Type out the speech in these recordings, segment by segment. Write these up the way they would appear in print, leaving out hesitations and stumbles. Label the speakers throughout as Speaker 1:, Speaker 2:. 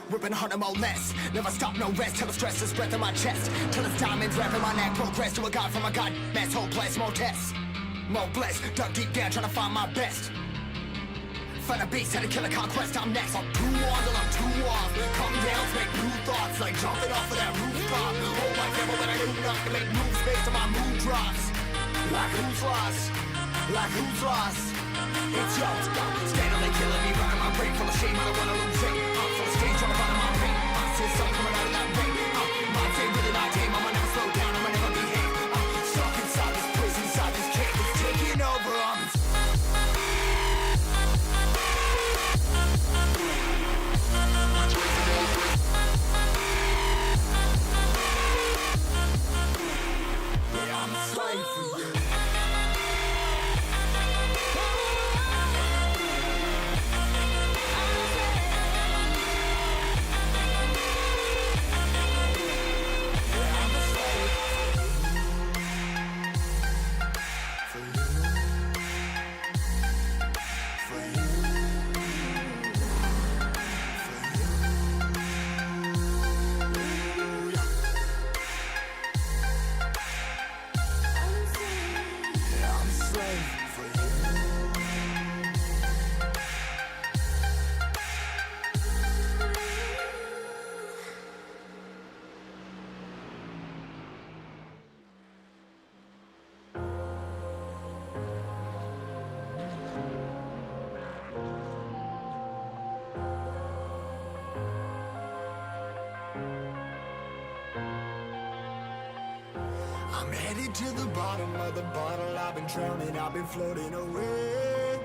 Speaker 1: Ripping hard and more less. Never stop, no rest. Till the stress is breath in my chest. Till it's diamonds wrapping my neck. Progress to a god from a god. Mass whole place, more tests. More blessed. Dug deep down trying to find my best. Find a beast, had to kill a conquest. I'm next. I'm too on till I'm too off. Come down, make new thoughts. Like jumping off of that rooftop. Hold my devil, but I do not to make moves based on my mood drops. Like who's lost? Like who's lost? It's yours. Steadily killing me, running my brain full of shame. I don't wanna lose it. I'm full of stage, trying to find my pain. I see something coming out of that rain. My day really not tame. I'ma never slow down. I'ma never behave. Stuck inside this prison, inside this cave. It's taking over. I'm a slave for you. I'm headed to the bottom of the bottle. I've been drowning, I've been floating away.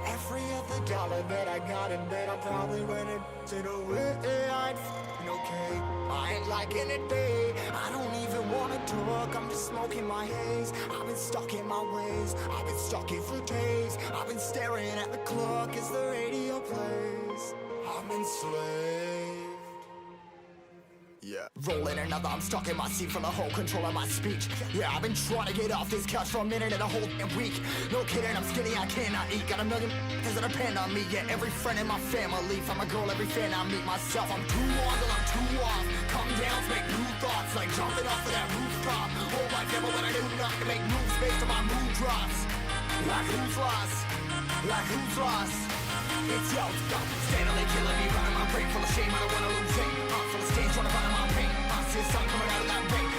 Speaker 1: Every other dollar that I got in bed, I probably went it away. I ain't f***ing okay, I ain't liking it, babe. I don't even wanna talk, I'm just smoking my haze. I've been stuck in my ways, I've been stuck here for days. I've been staring at the clock as the radio plays. I'm enslaved. Yeah, rolling another, I'm stuck in my seat from the whole control of my speech. Yeah, I've been trying to get off this couch for a minute and a whole week. No kidding, I'm skinny, I cannot eat. Got a million that depend on me. Yeah, every friend in my family, from a girl, every fan I meet myself. I'm too on till I'm too off. Come down, make new thoughts, like jumping off of that rooftop. Hold my devil, but I do not to make moves based on my mood drops. Like who's lost? Like who's lost? It's yours, steadily killing me, running my brain full of shame. I don't wanna lose it. Full of stage, trying to find my pain. I see the sun coming out of that rain.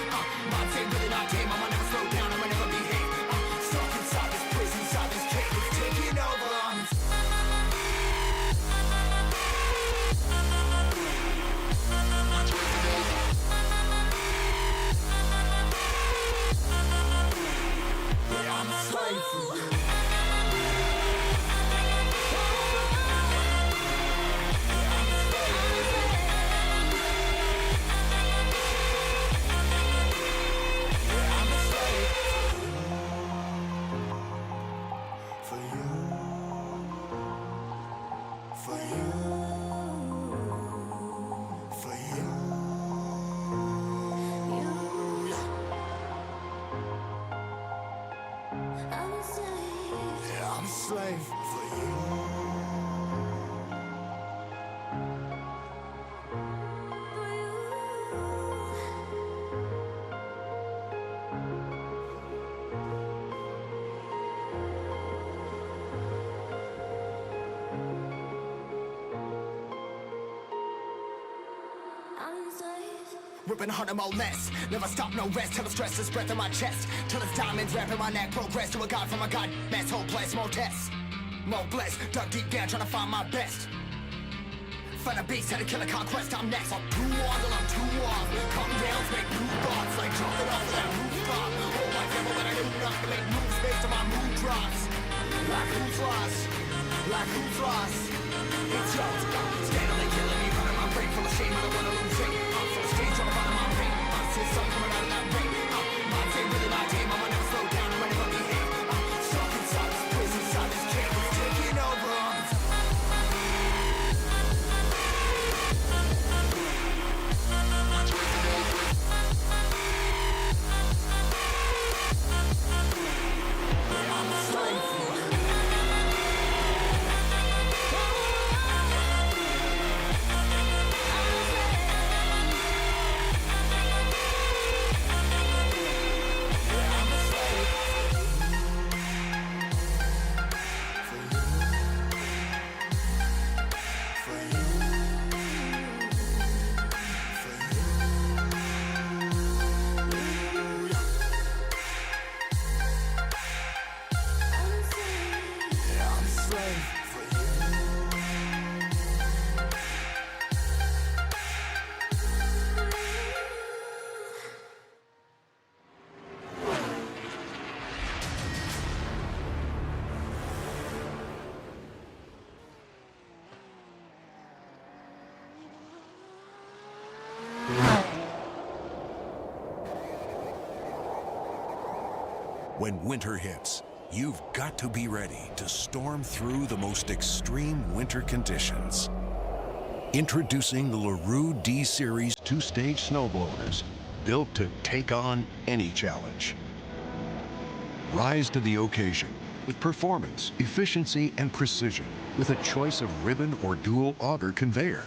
Speaker 1: My day really not tame. I'ma never slow down. I'ma never behave. Stuck inside this prison, inside this cave. It's taking over. Yeah, I'm a slave for you. I'm a slave for you. Ripping hard and more less. Never stop, no rest. Till the stress is breath in my chest. Till it's diamonds wrapping my neck. Progress to a god from a god. Mass whole place, more tests. More blessed. Dug deep down trying to find my best. Find a beast, had to kill a conquest. I'm next. I'm too on till I'm too off. Come down, make new thoughts. Like jumping off of that rooftop. Hold my devil, but I do not to make moves based on my mood drops. Like who's lost? Like who's lost? It's yours. Steadily killing me, running my brain full of shame. I don't wanna lose it. I'm full of stage, trying to find my pain. I see the sun coming out of that rain. My day really not tame. I'ma never slow down. I'ma never behave. Stuck inside this prison, inside this cave. It's taking over. I'm a slave for you. slave for you.
Speaker 2: When winter hits, you've got to be ready to storm through the most extreme winter conditions. Introducing the LARUE D Series 2-stage snowblowers, built to take on any challenge. Rise to the occasion with performance, efficiency, and precision with a choice of ribbon or dual auger conveyor.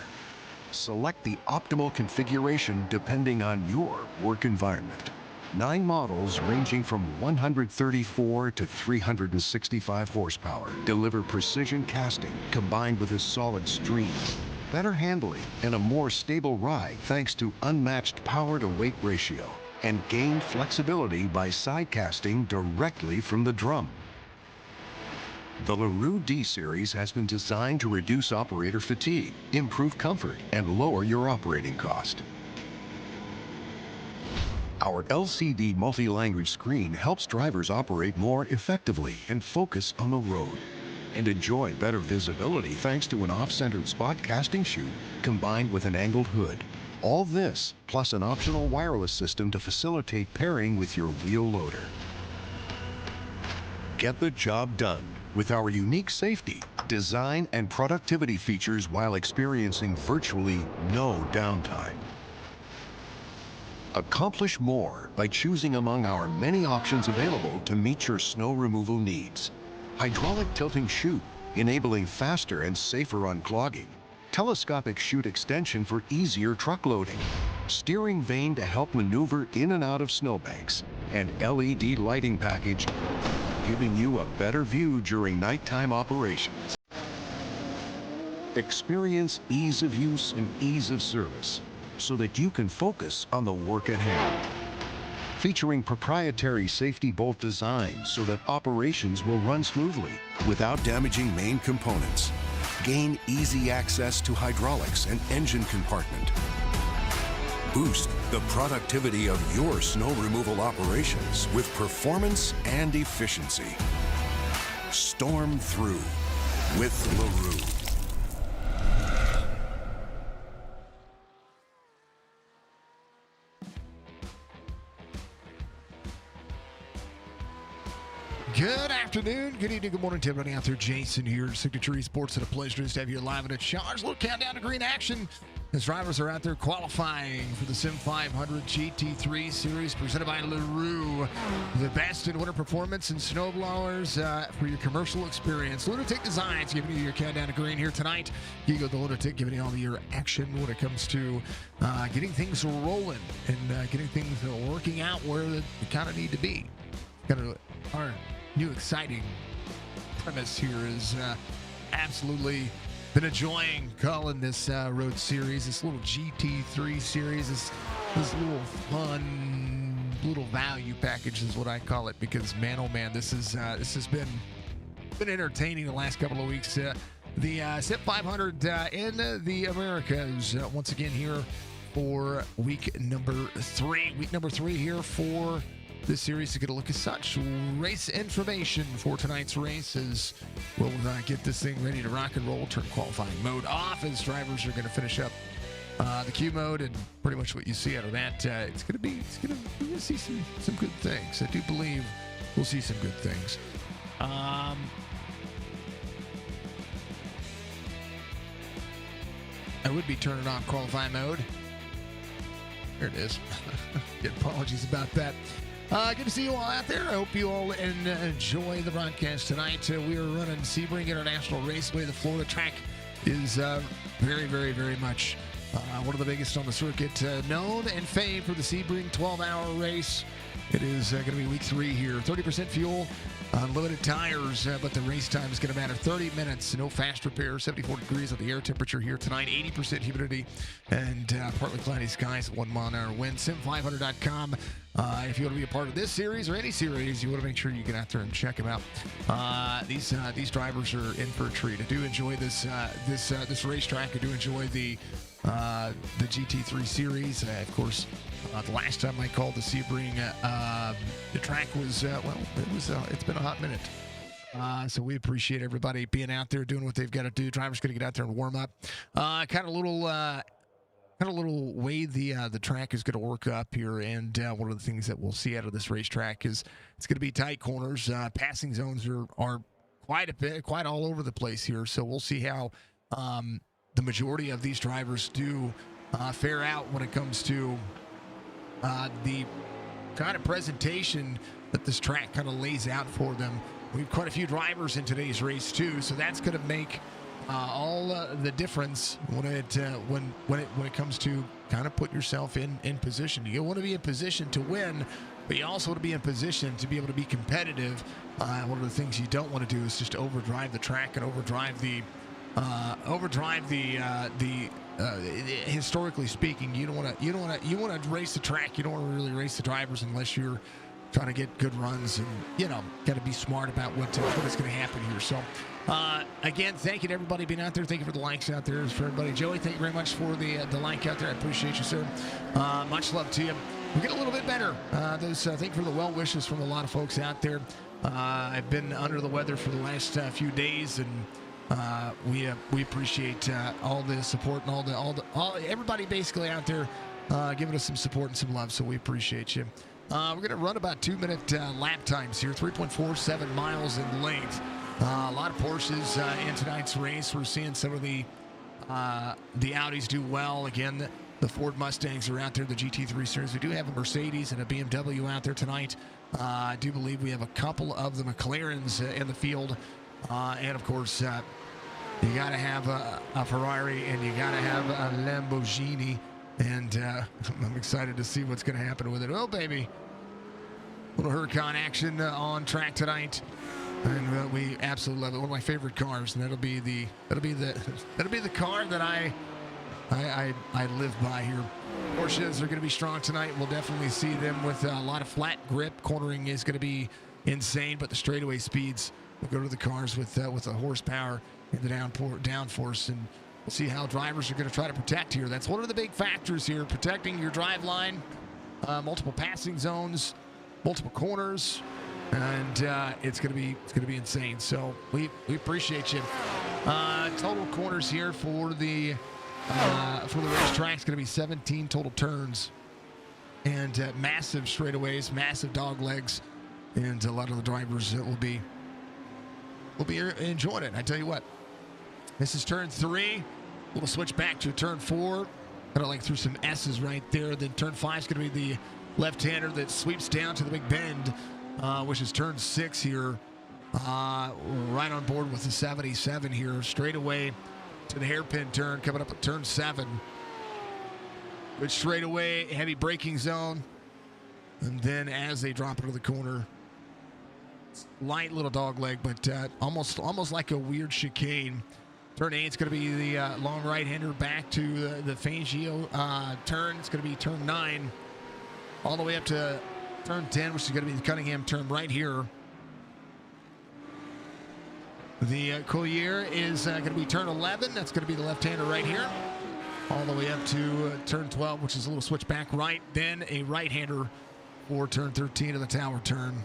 Speaker 2: Select the optimal configuration depending on your work environment. 9 models ranging from 134 to 365 horsepower deliver precision casting combined with a solid stream, better handling, and a more stable ride thanks to unmatched power-to-weight ratio, and gain flexibility by side casting directly from the drum. The LARUE D Series has been designed to reduce operator fatigue, improve comfort, and lower your operating cost. Our LCD multi-language screen helps drivers operate more effectively and focus on the road, and enjoy better visibility thanks to an off-centered spot casting chute combined with an angled hood. All this, plus an optional wireless system to facilitate pairing with your wheel loader. Get the job done with our unique safety, design, and productivity features while experiencing virtually no downtime. Accomplish more by choosing among our many options available to meet your snow removal needs. Hydraulic tilting chute, enabling faster and safer unclogging. Telescopic chute extension for easier truck loading. Steering vane to help maneuver in and out of snowbanks. And LED lighting package, giving you a better view during nighttime operations. Experience ease of use and ease of service, so that you can focus on the work at hand. Featuring proprietary safety bolt design so that operations will run smoothly without damaging main components. Gain easy access to hydraulics and engine compartment. Boost the productivity of your snow removal operations with performance and efficiency. Storm through with LARUE.
Speaker 3: Good afternoon, good evening, good morning to everybody out there. Jason here, Signature Esports, and a pleasure to have you live and a charge. A little countdown to green action as drivers are out there qualifying for the Sim 500 GT3 Series presented by LARUE. The best in winter performance and snowblowers for your commercial experience. Lunatic Designs giving you your countdown to green here tonight. Gigo the Lunatic giving you all your action when it comes to getting things rolling and getting things working out where they kind of need to be. Our new exciting premise here is absolutely been enjoying calling this road series, this little GT3 series, this little fun little value package is what I call it, because man oh man, this has been entertaining the last couple of weeks. The SIP 500 in the Americas once again here for week number 3. Week number 3 here for this series to get a look at such race information for tonight's race as we'll get this thing ready to rock and roll. Turn qualifying mode off as drivers are going to finish up the Q mode, and pretty much what you see out of that, we're going to see some good things. I do believe we'll see some good things. I would be turning on qualifying mode. There it is. Apologies about that. Good to see you all out there. I hope you all enjoy the broadcast tonight. We are running Sebring International Raceway. The Florida track is very, very, very much one of the biggest on the circuit. Known and famed for the Sebring 12-hour race. It is going to be week 3 here. 30% fuel, Unlimited tires, but the race time is going to matter. 30 minutes, no fast repair, 74 degrees of the air temperature here tonight, 80% humidity, and partly cloudy skies, 1 mile an hour wind. Sim500.com. If you want to be a part of this series or any series, you want to make sure you get out there and check them out. These drivers are in for a treat. I do enjoy this racetrack. I do enjoy the GT3 series. Of course, the last time I called the Sebring, the track was it's been a hot minute. So we appreciate everybody being out there doing what they've got to do. Drivers going to get out there and warm up. Kind of little way the track is going to work up here, and one of the things that we'll see out of this racetrack is it's going to be tight corners. Passing zones are quite all over the place here. So we'll see how the majority of these drivers do fare out when it comes to the kind of presentation that this track kind of lays out for them. We have quite a few drivers in today's race too, so that's going to make all the difference when it comes to kind of put yourself in position. You want to be in position to win, but you also want to be in position to be able to be competitive. One of the things you don't want to do is just overdrive the track and overdrive the historically speaking, you want to race the track. You don't want to really race the drivers unless you're trying to get good runs, and got to be smart about what is going to happen here. So again, thank you to everybody being out there. Thank you for the likes out there for everybody. Joey, thank you very much for the like out there. I appreciate you, sir. Much love to you. We're getting a little bit better. Thank you for the well wishes from a lot of folks out there. I've been under the weather for the last few days, and we appreciate all the support and all everybody basically out there giving us some support and some love. So we appreciate you. We're going to run about 2-minute lap times here, 3.47 miles in length. A lot of Porsches in tonight's race. We're seeing some of the Audis do well. Again, the Ford Mustangs are out there, the GT3 series. We do have a Mercedes and a BMW out there tonight. I do believe we have a couple of the McLarens in the field. And of course, you got to have a Ferrari and you got to have a Lamborghini. And I'm excited to see what's going to happen with it. Oh, baby. Little Huracan action on track tonight. And we absolutely love it. One of my favorite cars, and that'll be the car that I live by here. Porsches are going to be strong tonight. We'll definitely see them with a lot of flat grip. Cornering is going to be insane, but the straightaway speeds will go to the cars with the horsepower and the downforce, and we'll see how drivers are going to try to protect here. That's one of the big factors here, protecting your drive line, multiple passing zones, multiple corners, and it's going to be insane. So we appreciate you. Total corners here for the racetrack is going to be 17 total turns, and massive straightaways, massive dog legs, and a lot of the drivers will be enjoying it. I tell you what, this is turn 3. We'll switch back to turn 4. Kind of like through some S's right there. Then turn 5 is going to be the left-hander that sweeps down to the big bend, which is turn 6 here. Right on board with the 77 here. Straight away to the hairpin turn coming up at turn 7. Good straightaway, heavy braking zone. And then as they drop into the corner, light little dog leg, but almost like a weird chicane. Turn 8 is going to be the long right-hander back to the Fangio turn. It's going to be turn 9 all the way up to turn 10, which is going to be the Cunningham turn right here. The Collier is going to be turn 11. That's going to be the left-hander right here. All the way up to turn 12, which is a little switch back right. Then a right-hander for turn 13 of the tower turn.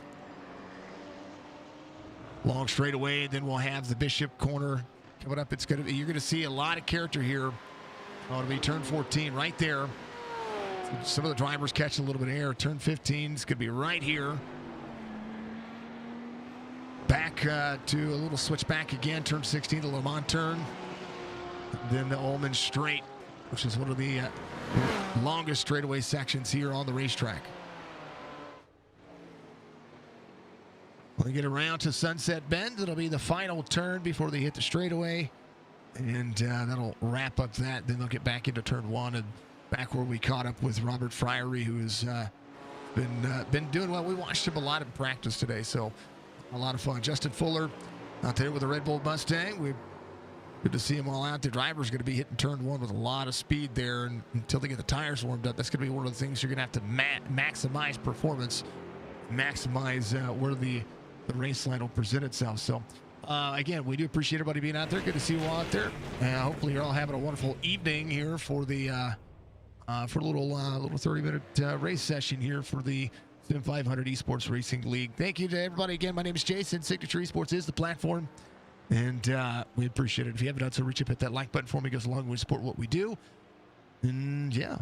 Speaker 3: Long straightaway. Then we'll have the Bishop corner coming up. You're going to see a lot of character here. It'll be turn 14 right there. Some of the drivers catch a little bit of air. Turn 15 is going to be right here. Back to a little switch back again. Turn 16, the Le Mans turn. Then the Ullman straight, which is one of the longest straightaway sections here on the racetrack. When they get around to Sunset Bend, it'll be the final turn before they hit the straightaway. And that'll wrap up that. Then they'll get back into turn 1 and back where we caught up with Robert Friery, who has been doing well. We watched him a lot in practice today, so A lot of fun. Justin Fuller out there with the Red Bull Mustang. Good to see them all out there. Driver's going to be hitting turn one with a lot of speed there, and until they get the tires warmed up, that's going to be one of the things you're going to have to maximize performance, maximize where the race line will present itself. So, again, we do appreciate everybody being out there. Good to see you all out there. Hopefully, you're all having a wonderful evening here for the for a little 30-minute race session here for the Sim 500 Esports Racing League. Thank you to everybody again. My name is Jason. Signature Esports is the platform. And we appreciate it. If you haven't done so, reach up, hit that like button for me. It goes a long way to support what we do. And yeah,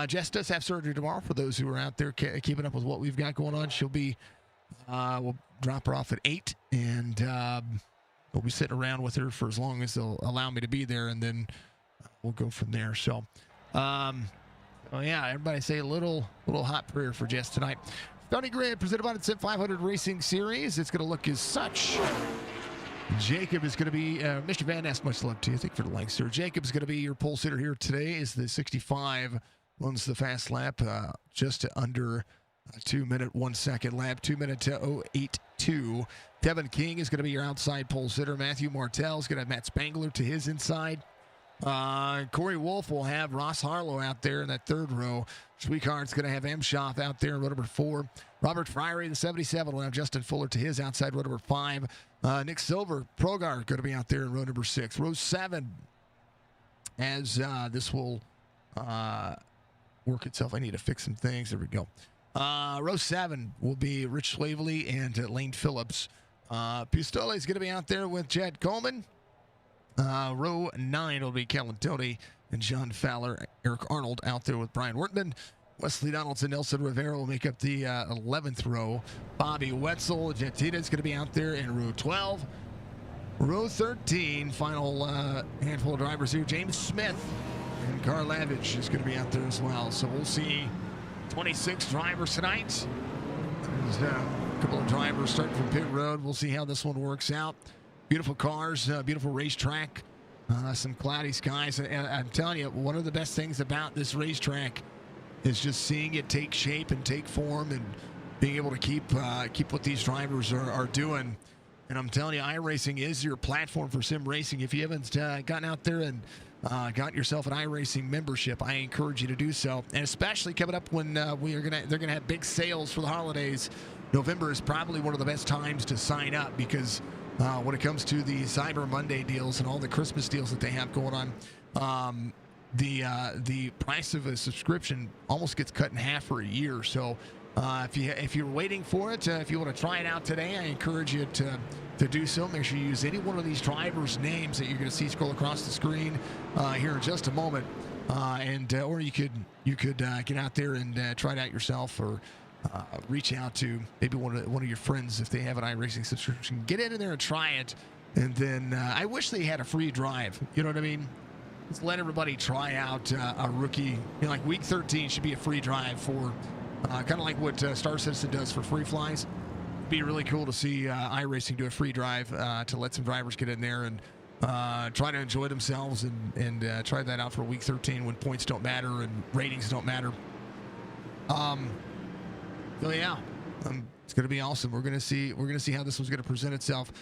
Speaker 3: Jess does have surgery tomorrow. For those who are out there keeping up with what we've got going on, she'll be. We'll drop her off at 8, and we'll be sitting around with her for as long as they'll allow me to be there, and then we'll go from there. So, oh yeah, everybody say a little hot prayer for Jess tonight. Starting grid presented by the Sim 500 Racing Series. It's going to look as such. Jacob is going to be, Mr. Van Ness, much love to you. Thank you for the like, sir. Jacob is going to be your pole sitter here today. Is the 65, runs the fast lap, just under 2 minute, 1 second lap, 2 minute to 082. Devin King is going to be your outside pole sitter. Matthew Martell is going to have Matt Spangler to his inside. Corey Wolf will have Ross Harlow out there in that third row. Sweetheart's going to have M. Schaff out there in row number 4. Robert Friery, the 77, will have Justin Fuller to his outside, row number 5. Nick Silver, Progar, going to be out there in row number 6. Row 7, as this will work itself. I need to fix some things. There we go. Row 7 will be Rich Slavely and Lane Phillips. Pistole is going to be out there with Chad Coleman. Row 9 will be Kellen Tony and John Fowler. Eric Arnold out there with Brian Wortman. Wesley Donaldson, Nelson Rivera will make up the 11th row. Bobby Wetzel, Gentina is going to be out there in row 12. Row 13, final handful of drivers here. James Smith and Carl Lavage is going to be out there as well. So we'll see 26 drivers tonight. There's a couple of drivers starting from pit road. We'll see how this one works out. Beautiful cars, beautiful racetrack, some cloudy skies. And I'm telling you, one of the best things about this racetrack is just seeing it take shape and take form and being able to keep what these drivers are doing. And I'm telling you, iRacing is your platform for sim racing. If you haven't gotten out there and got yourself an iRacing membership, I encourage you to do so. And especially coming up when they're gonna have big sales for the holidays. November is probably one of the best times to sign up because when it comes to the Cyber Monday deals and all the Christmas deals that they have going on, the price of a subscription almost gets cut in half for a year. So if you're waiting for it, if you want to try it out today, I encourage you to do so. Make sure you use any one of these drivers' names that you're going to see scroll across the screen here in just a moment, or you could get out there and try it out yourself, or reach out to maybe one of your friends if they have an iRacing subscription. Get in there and try it, and then I wish they had a free drive. You know what I mean? Let's let everybody try out a rookie. Like week 13 should be a free drive for kind of like what Star Citizen does for free flies. It'd be really cool to see iRacing do a free drive to let some drivers get in there and try to enjoy themselves and try that out for week 13 when points don't matter and ratings don't matter. So yeah, it's going to be awesome. We're going to see how this one's going to present itself.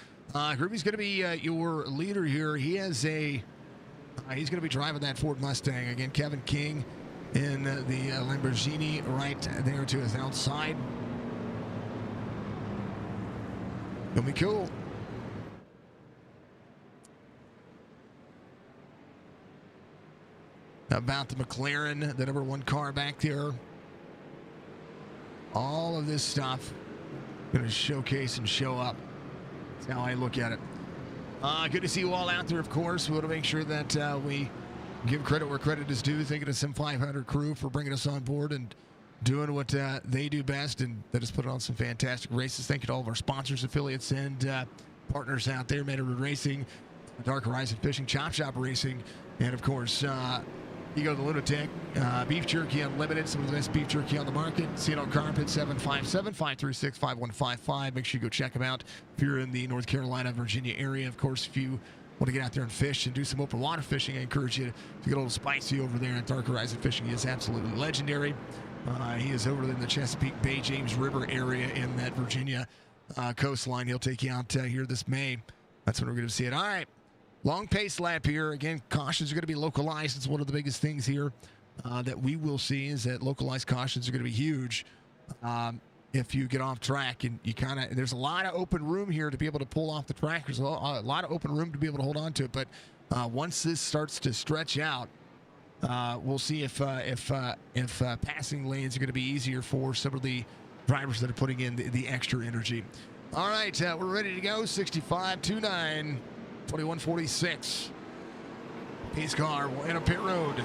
Speaker 3: Ruby's going to be your leader here. He has he's going to be driving that Ford Mustang. Again, Kevin King in the Lamborghini right there to his outside. Gonna be cool. About the McLaren, the number 1 car back there. All of this stuff going to showcase and show up. That's how I look at it. Good to see you all out there, of course. We want to make sure that we give credit where credit is due. Thank you to Sim 500 crew for bringing us on board and doing what they do best, and that has put on some fantastic races. Thank you to all of our sponsors, affiliates, and partners out there. Matterhorn Racing, Dark Horizon Fishing, Chop Shop Racing, and of course, Ego the Lunatic, Beef Jerky Unlimited, some of the best beef jerky on the market. See it on Carpet, 757-536-5155. Make sure you go check them out if you're in the North Carolina, Virginia area. Of course, if you want to get out there and fish and do some open water fishing, I encourage you to get a little spicy over there at Dark Horizon Fishing. He is absolutely legendary. He is over in the Chesapeake Bay, James River area in that Virginia coastline. He'll take you out here this May. That's when we're going to see it. All right. Long pace lap here. Again, cautions are going to be localized. It's one of the biggest things here that we will see is that localized cautions are going to be huge if you get off track. And you kind of, there's a lot of open room here to be able to pull off the track. There's a lot of open room to be able to hold on to it. But once this starts to stretch out, we'll see if passing lanes are going to be easier for some of the drivers that are putting in the extra energy. All right, we're ready to go. 65.29, 21.46. Pace car in a pit road.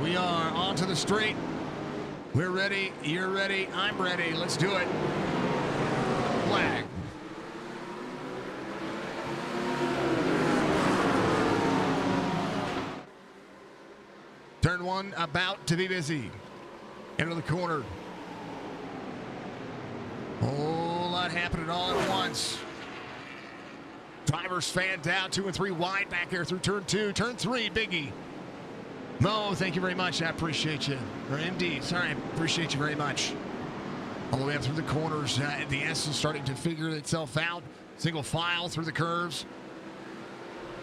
Speaker 3: We are onto the straight. We're ready. You're ready. I'm ready. Let's do it. Flag. Turn one about to be busy. Into the corner. Whole lot happening all at once. Drivers fanned out 2 and 3 wide back there through turn 2. Turn 3, Biggie. Mo, thank you very much. I appreciate you. Or MD, sorry, I appreciate you very much. All the way up through the corners. The S is starting to figure itself out. Single file through the curves.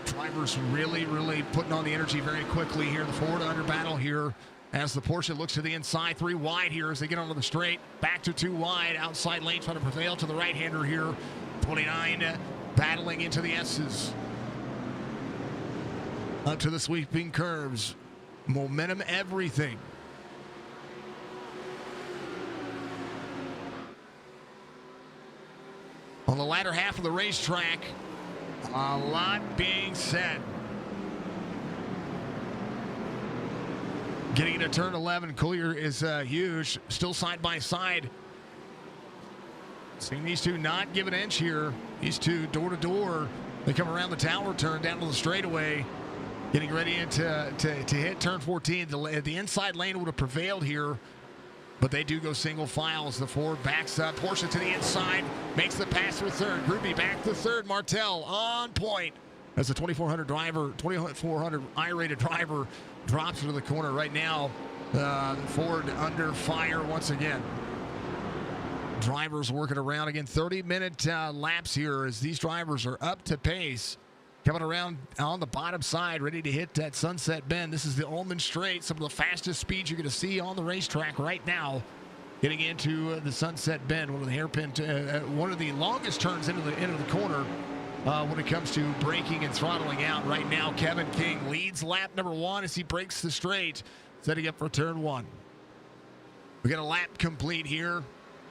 Speaker 3: Drivers really, really putting on the energy very quickly here. The forward under battle here as the Porsche looks to the inside. 3 wide here as they get onto the straight. Back to 2 wide. Outside lane trying to prevail to the right-hander here. 29 battling into the S's. Up to the sweeping curves. Momentum, everything. On the latter half of the racetrack, a lot being said. Getting into turn 11, Collier is huge. Still side by side. Seeing these two not give an inch here. These two door to door. They come around the tower turn down to the straightaway. Getting ready to hit turn 14. The inside lane would have prevailed here, but they do go single files. The forward backs up. Porsche to the inside. Makes the pass through third. Groupie back to third. Martel on point. As the 2400 driver, 2400 I-rated driver drops into the corner right now. Ford under fire once again. Drivers working around again. 30-minute laps here as these drivers are up to pace. Coming around on the bottom side, ready to hit that Sunset Bend. This is the Ullman Straight. Some of the fastest speeds you're going to see on the racetrack right now. Getting into the Sunset Bend, one of the hairpin, one of the longest turns into the corner. When it comes to braking and throttling out right now, Kevin King leads lap number 1 as he breaks the straight, setting up for turn 1. We got a lap complete here.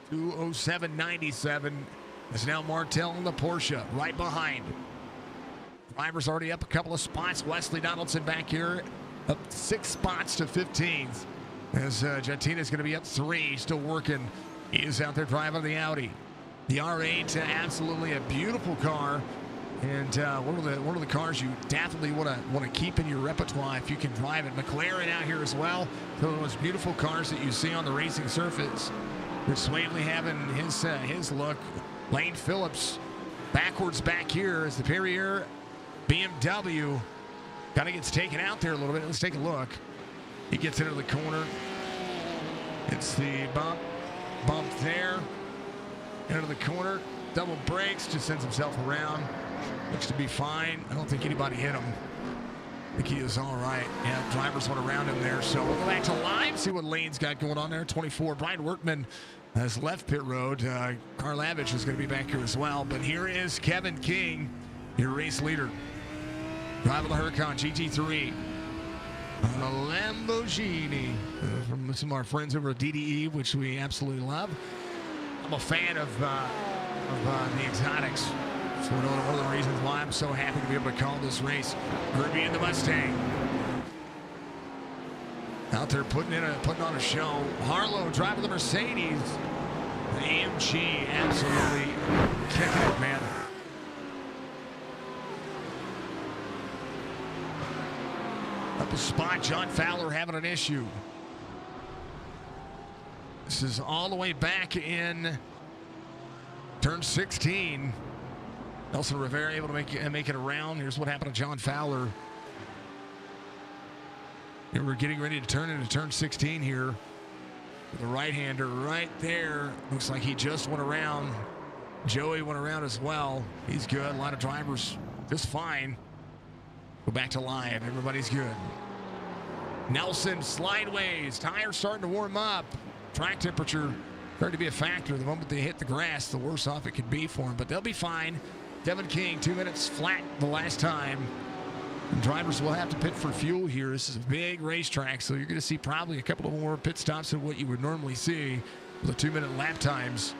Speaker 3: 2:07.97. It's now Martel in the Porsche right behind. Driver's already up a couple of spots. Wesley Donaldson back here up 6 spots to 15th. As Gentina's going to be up 3, still working. He is out there driving the Audi. The R8, absolutely a beautiful car, and one of the cars you definitely want to keep in your repertoire if you can drive it. McLaren out here as well, one of the most beautiful cars that you see on the racing surface. Rich Swavely having his look. Lane Phillips backwards back here as the Perrier BMW kind of gets taken out there a little bit. Let's take a look. He gets into the corner. It's the bump there. Into the corner, double brakes, just sends himself around. Looks to be fine. I don't think anybody hit him. I think he is all right. Yeah, drivers went around him there. So we'll go back to live, see what Lane's got going on there. 24, Brian Workman has left pit road. Karlavich is going to be back here as well. But here is Kevin King, your race leader. Driving the Huracan GT3 on a Lamborghini from some of our friends over at DDE, which we absolutely love. I'm a fan of the exotics. So one of the reasons why I'm so happy to be able to call this race. Groupie in the Mustang. Out there putting on a show. Harlow driving the Mercedes. The AMG absolutely kicking it, man. Up a spot, John Fowler having an issue. This is all the way back in turn 16. Nelson Rivera able to make it around. Here's what happened to John Fowler. And we're getting ready to turn into turn 16 here. The right-hander right there. Looks like he just went around. Joey went around as well. He's good. A lot of drivers just fine. Go back to live. Everybody's good. Nelson slideways. Tires starting to warm up. Track temperature starting to be a factor. The moment they hit the grass, the worse off it could be for them. But they'll be fine. Kevin King, 2 minutes flat the last time. And drivers will have to pit for fuel here. This is a big racetrack, so you're going to see probably a couple of more pit stops than what you would normally see with the 2-minute lap times.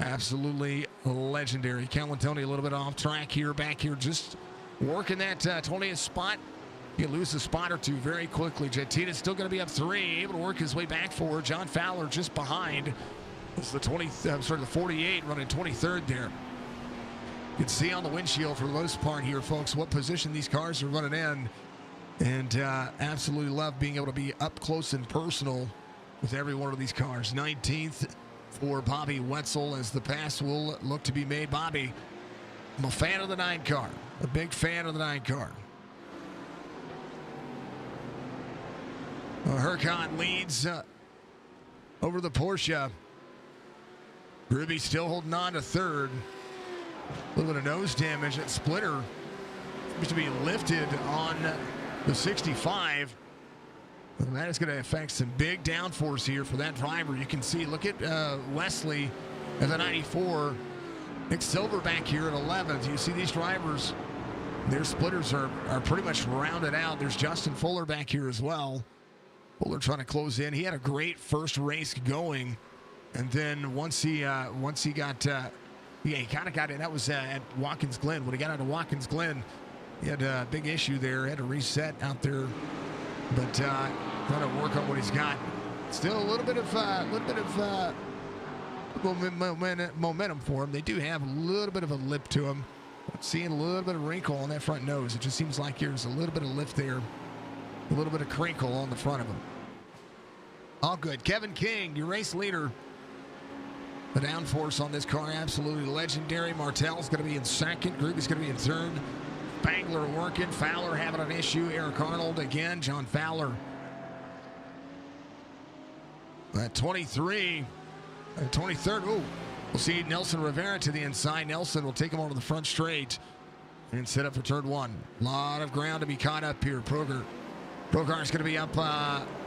Speaker 3: Absolutely legendary. Calantoni a little bit off track here, back here, just working that 20th spot. You lose a spot or two very quickly. Jettina's still going to be up 3, able to work his way back forward. John Fowler just behind. This is the 48 running 23rd there. You can see on the windshield for the most part here, folks, what position these cars are running in. And absolutely love being able to be up close and personal with every one of these cars. 19th for Bobby Wetzel as the pass will look to be made. Bobby, I'm a fan of the 9 car. A big fan of the 9 car. Huracan leads over the Porsche. Ruby still holding on to 3rd. A little bit of nose damage. That splitter seems to be lifted on the 65. And that is going to affect some big downforce here for that driver. You can see, look at Wesley at the 94. Nick Silver back here at 11th. You see these drivers, their splitters are pretty much rounded out. There's Justin Fuller back here as well. Fuller trying to close in. He had a great first race going. And then once he got, he kind of got in. That was at Watkins Glen. When he got out of Watkins Glen, he had a big issue there. Had to reset out there. But trying to work on what he's got. Still a little bit of momentum for him. They do have a little bit of a lip to him. Seeing a little bit of wrinkle on that front nose. It just seems like there's a little bit of lift there. A little bit of crinkle on the front of him. All good. Kevin King, your race leader. The downforce on this car, absolutely legendary. Martell's going to be in 2nd. Gruby's going to be in 3rd. Spangler working. Fowler having an issue. Eric Arnold again. John Fowler at 23. 23rd. Ooh. We'll see Nelson Rivera to the inside. Nelson will take him onto the front straight and set up for turn 1. A lot of ground to be caught up here. Progar's going to be up,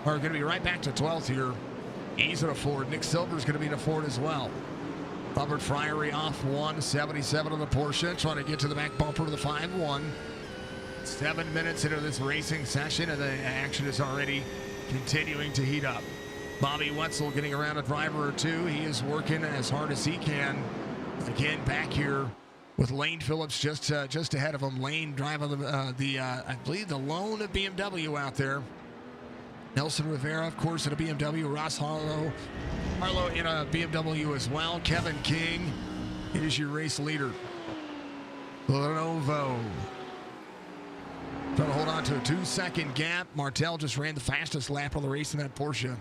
Speaker 3: or going to be right back to 12th here. He's in a Ford. Nick Silver's going to be in a Ford as well. Robert Friery off 177 on the Porsche, trying to get to the back bumper of the 5-1. 7 minutes into this racing session, and the action is already continuing to heat up. Bobby Wetzel getting around a driver or two. He is working as hard as he can. Again, back here with Lane Phillips just ahead of him. Lane driving I believe the lone BMW out there. Nelson Rivera, of course, in a BMW. Ross Harlow in a BMW as well. Kevin King is your race leader. Lenovo trying to hold on to a 2-second gap. Martell just ran the fastest lap on the race in that Porsche.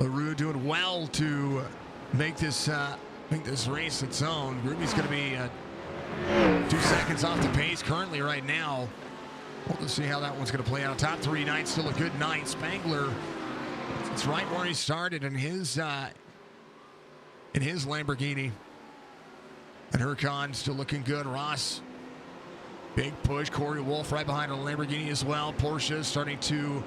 Speaker 3: LaRue doing well to make this race its own. Ruby's going to be 2 seconds off the pace currently right now. We'll see how that one's going to play out. Top 3 night, still a good night. Spangler, it's right where he started in his Lamborghini. And Huracan still looking good. Ross, big push. Corey Wolf right behind on Lamborghini as well. Porsche starting to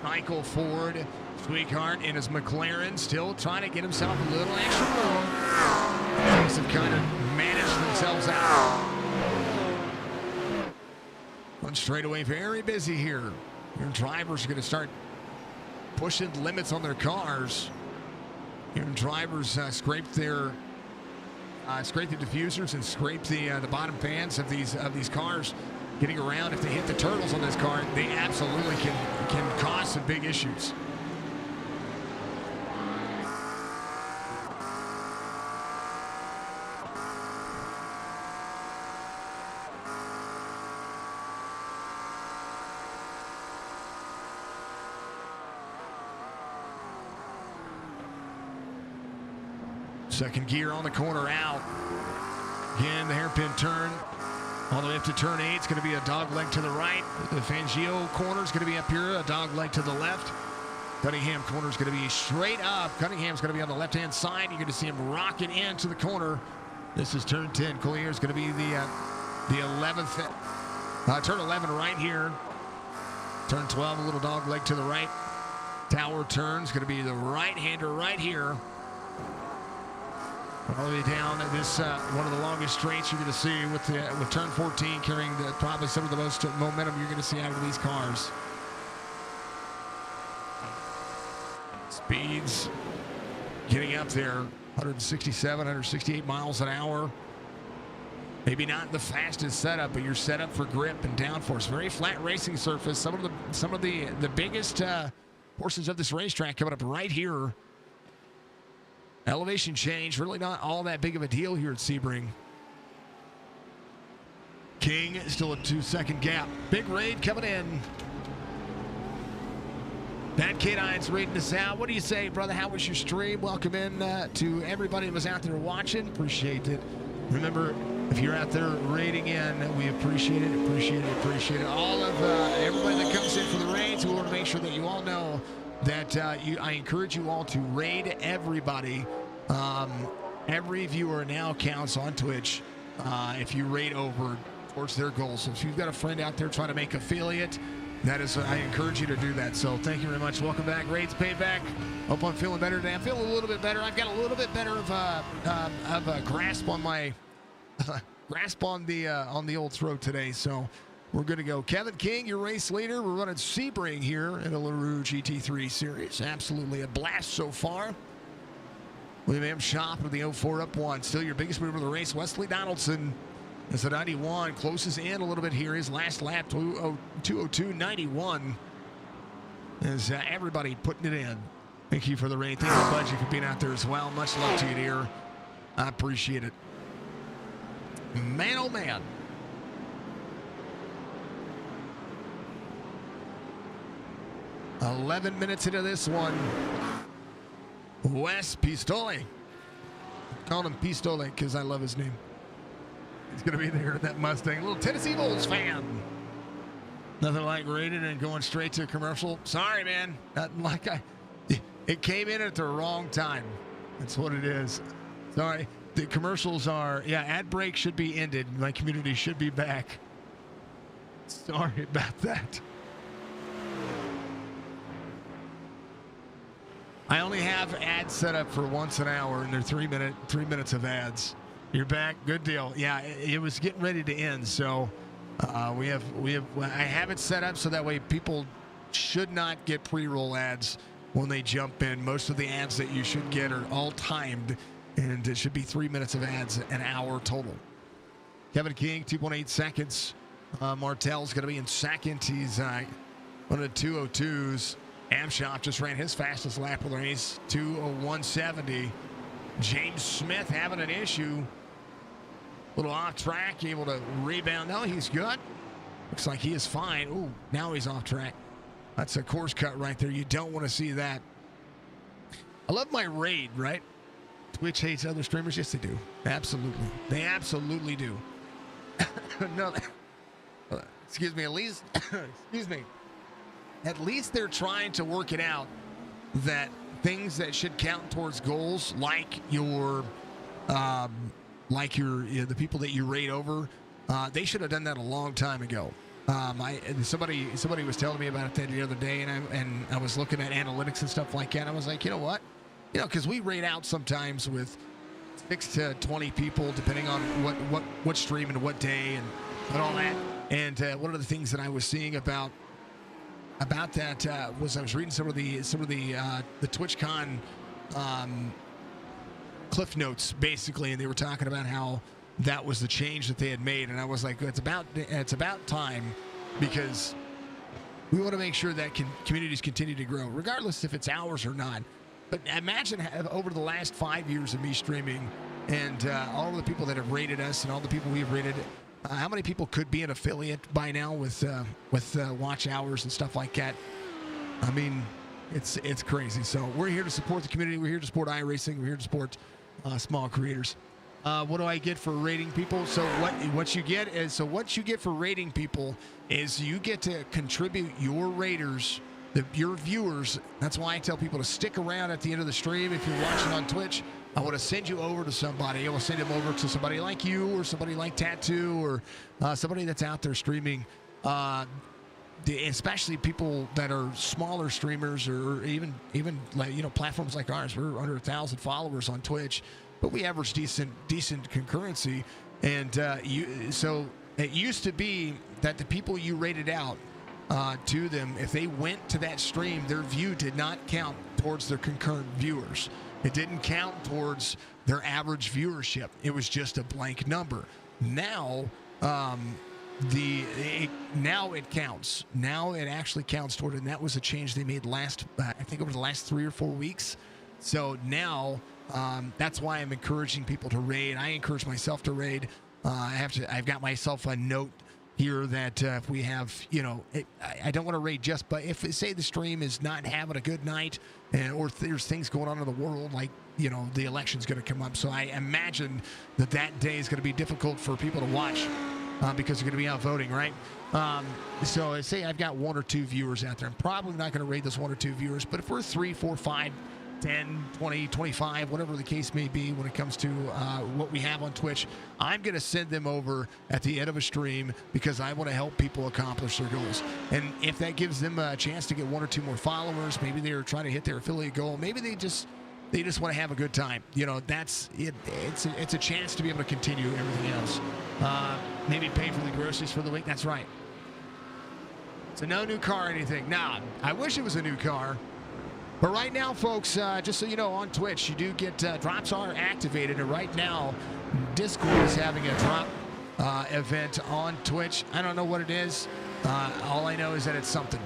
Speaker 3: cycle forward. Sweetheart in his McLaren, still trying to get himself a little extra room. Things have kind of managed themselves out. One straightaway, very busy here. Your drivers are going to start pushing limits on their cars. Your drivers scrape the diffusers and scrape the bottom fans of these cars getting around. If they hit the turtles on this car, they absolutely can cause some big issues. Second gear on the corner out. Again, the hairpin turn all the way up to turn 8. It's going to be a dog leg to the right. The Fangio corner is going to be up here, a dog leg to the left. Cunningham corner is going to be straight up. Cunningham's going to be on the left-hand side. You're going to see him rocket into the corner. This is turn 10. Collier is going to be the 11th. Turn 11 right here. Turn 12, a little dog leg to the right. Tower turns, going to be the right-hander right here. All the way down this one of the longest straights you're going to see with turn 14 carrying probably some of the most momentum you're going to see out of these cars. Speeds getting up there, 167, 168 miles an hour. Maybe not the fastest setup, but you're set up for grip and downforce. Very flat racing surface. Some of the biggest portions of this racetrack coming up right here. Elevation change, really not all that big of a deal here at Sebring. King still a 2-second gap. Big raid coming in. That K9's raiding us out. What do you say, brother? How was your stream? Welcome in to everybody that was out there watching. Appreciate it. Remember, if you're out there raiding in, we appreciate it, appreciate it. All of everybody that comes in for the raids, we want to make sure that you all know that I encourage you all to raid everybody. Every viewer now counts on Twitch if you raid over towards their goals. So if you've got a friend out there trying to make affiliate, that is, I encourage you to do that. So thank you very much. Welcome back. Raids paid back. Hope I'm feeling better today. I'm feeling a little bit better. I've got a little bit better of a grasp on my on the old throat today. So we're good to go. Kevin King, your race leader. We're running Sebring here in the LARUE GT3 series. Absolutely a blast so far. William M. Shop with the 04 up one. Still your biggest mover of the race. Wesley Donaldson is the 91. Closes in a little bit here. His last lap, 2:02.91. Is everybody putting it in. Thank you for the raid. Thank you, Budgie, for being out there as well. Much love to you, dear. I appreciate it. Man, oh, man. "11 minutes into this one. Wes Pistole. Call him Pistole because I love his name. He's going to be there, that Mustang. A little Tennessee Volts fan. Nothing like raiding and going straight to a commercial. Sorry, man. Nothing like it came in at the wrong time. That's what it is. Sorry. The commercials are, ad break should be ended. My community should be back. Sorry about that. I only have ads set up for once an hour, and they're 3 minutes of ads. You're back, good deal. Yeah, it was getting ready to end, so I have it set up so that way people should not get pre-roll ads when they jump in. Most of the ads that you should get are all timed, and it should be 3 minutes of ads an hour total. Kevin King, 2.8 seconds. Martell's going to be in second. He's one of the 202s. Amshop just ran his fastest lap of the race, 2:01.70. James Smith having an issue. A little off track, able to rebound. No, he's good. Looks like he is fine. Ooh, now he's off track. That's a course cut right there. You don't want to see that. I love my raid, right? Twitch hates other streamers. Yes, they do. Absolutely. They absolutely do. No, excuse me, at least, excuse me. At least they're trying to work it out that things that should count towards goals, like the people that you raid over, they should have done that a long time ago. Somebody was telling me about it the other day, and I was looking at analytics and stuff like that. And I was like, you know what? Because we raid out sometimes with 6 to 20 people, depending on what stream and what day and all that. And one of the things that I was seeing about that was I was reading some of the TwitchCon cliff notes basically, and they were talking about how that was the change that they had made, and I was like, it's about time, because we want to make sure that communities continue to grow, regardless if it's ours or not. But imagine over the last 5 years of me streaming, and all of the people that have rated us and all the people we've rated. How many people could be an affiliate by now with watch hours and stuff like that? I mean, it's crazy. So we're here to support the community. We're here to support iRacing. We're here to support small creators. What do I get for rating people? So what you get for rating people is you get to contribute your raters your viewers. That's why I tell people to stick around at the end of the stream. If you're watching on Twitch, I want to send you over to somebody. I will send them over to somebody like you or somebody like Tattoo or somebody that's out there streaming. Especially people that are smaller streamers or even like, platforms like ours. We're under 1,000 followers on Twitch, but we average decent concurrency. And so it used to be that the people you rated out to them, if they went to that stream, their view did not count towards their concurrent viewers. It didn't count towards their average viewership. It was just a blank number. Now, now it counts. Now it actually counts toward it, and that was a change they made I think over the last 3 or 4 weeks. So now that's why I'm encouraging people to raid. I encourage myself to raid. I've got myself a note here that if we have, I don't want to raid just, but if say the stream is not having a good night or there's things going on in the world, like, the election's going to come up. So I imagine that day is going to be difficult for people to watch because they're going to be out voting, right? So say I've got 1 or 2 viewers out there. I'm probably not going to raid those 1 or 2 viewers, but if we're 3, 4, 5, 10, 20, 25, whatever the case may be when it comes to what we have on Twitch, I'm going to send them over at the end of a stream because I want to help people accomplish their goals. And if that gives them a chance to get 1 or 2 more followers, maybe they're trying to hit their affiliate goal, maybe they just want to have a good time. That's it. It's a chance to be able to continue everything else. Maybe pay for the groceries for the week. That's right. So no new car or anything. Nah, I wish it was a new car. But right now, folks, just so you know, on Twitch, you do get drops are activated. And right now, Discord is having a drop event on Twitch. I don't know what it is. All I know is that it's something.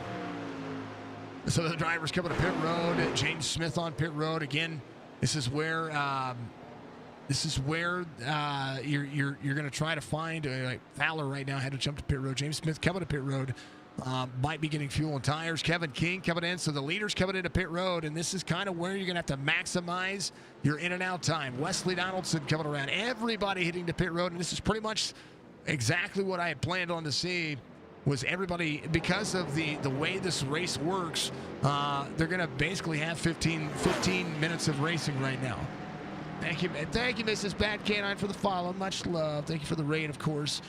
Speaker 3: So the driver's coming to pit road. James Smith on pit road again. This is where you're going to try to find like Fowler right now had to jump to pit road. James Smith coming to pit road. Might be getting fuel and tires. Kevin King coming in. So the leader's coming into pit road, and this is kind of where you're going to have to maximize your in and out time. Wesley Donaldson coming around. Everybody hitting the pit road, and this is pretty much exactly what I had planned on to see. Was everybody, because of the way this race works, they're going to basically have 15 minutes of racing right now. Thank you, Mrs. Bad Canine, for the follow. Much love. Thank you for the raid, of course.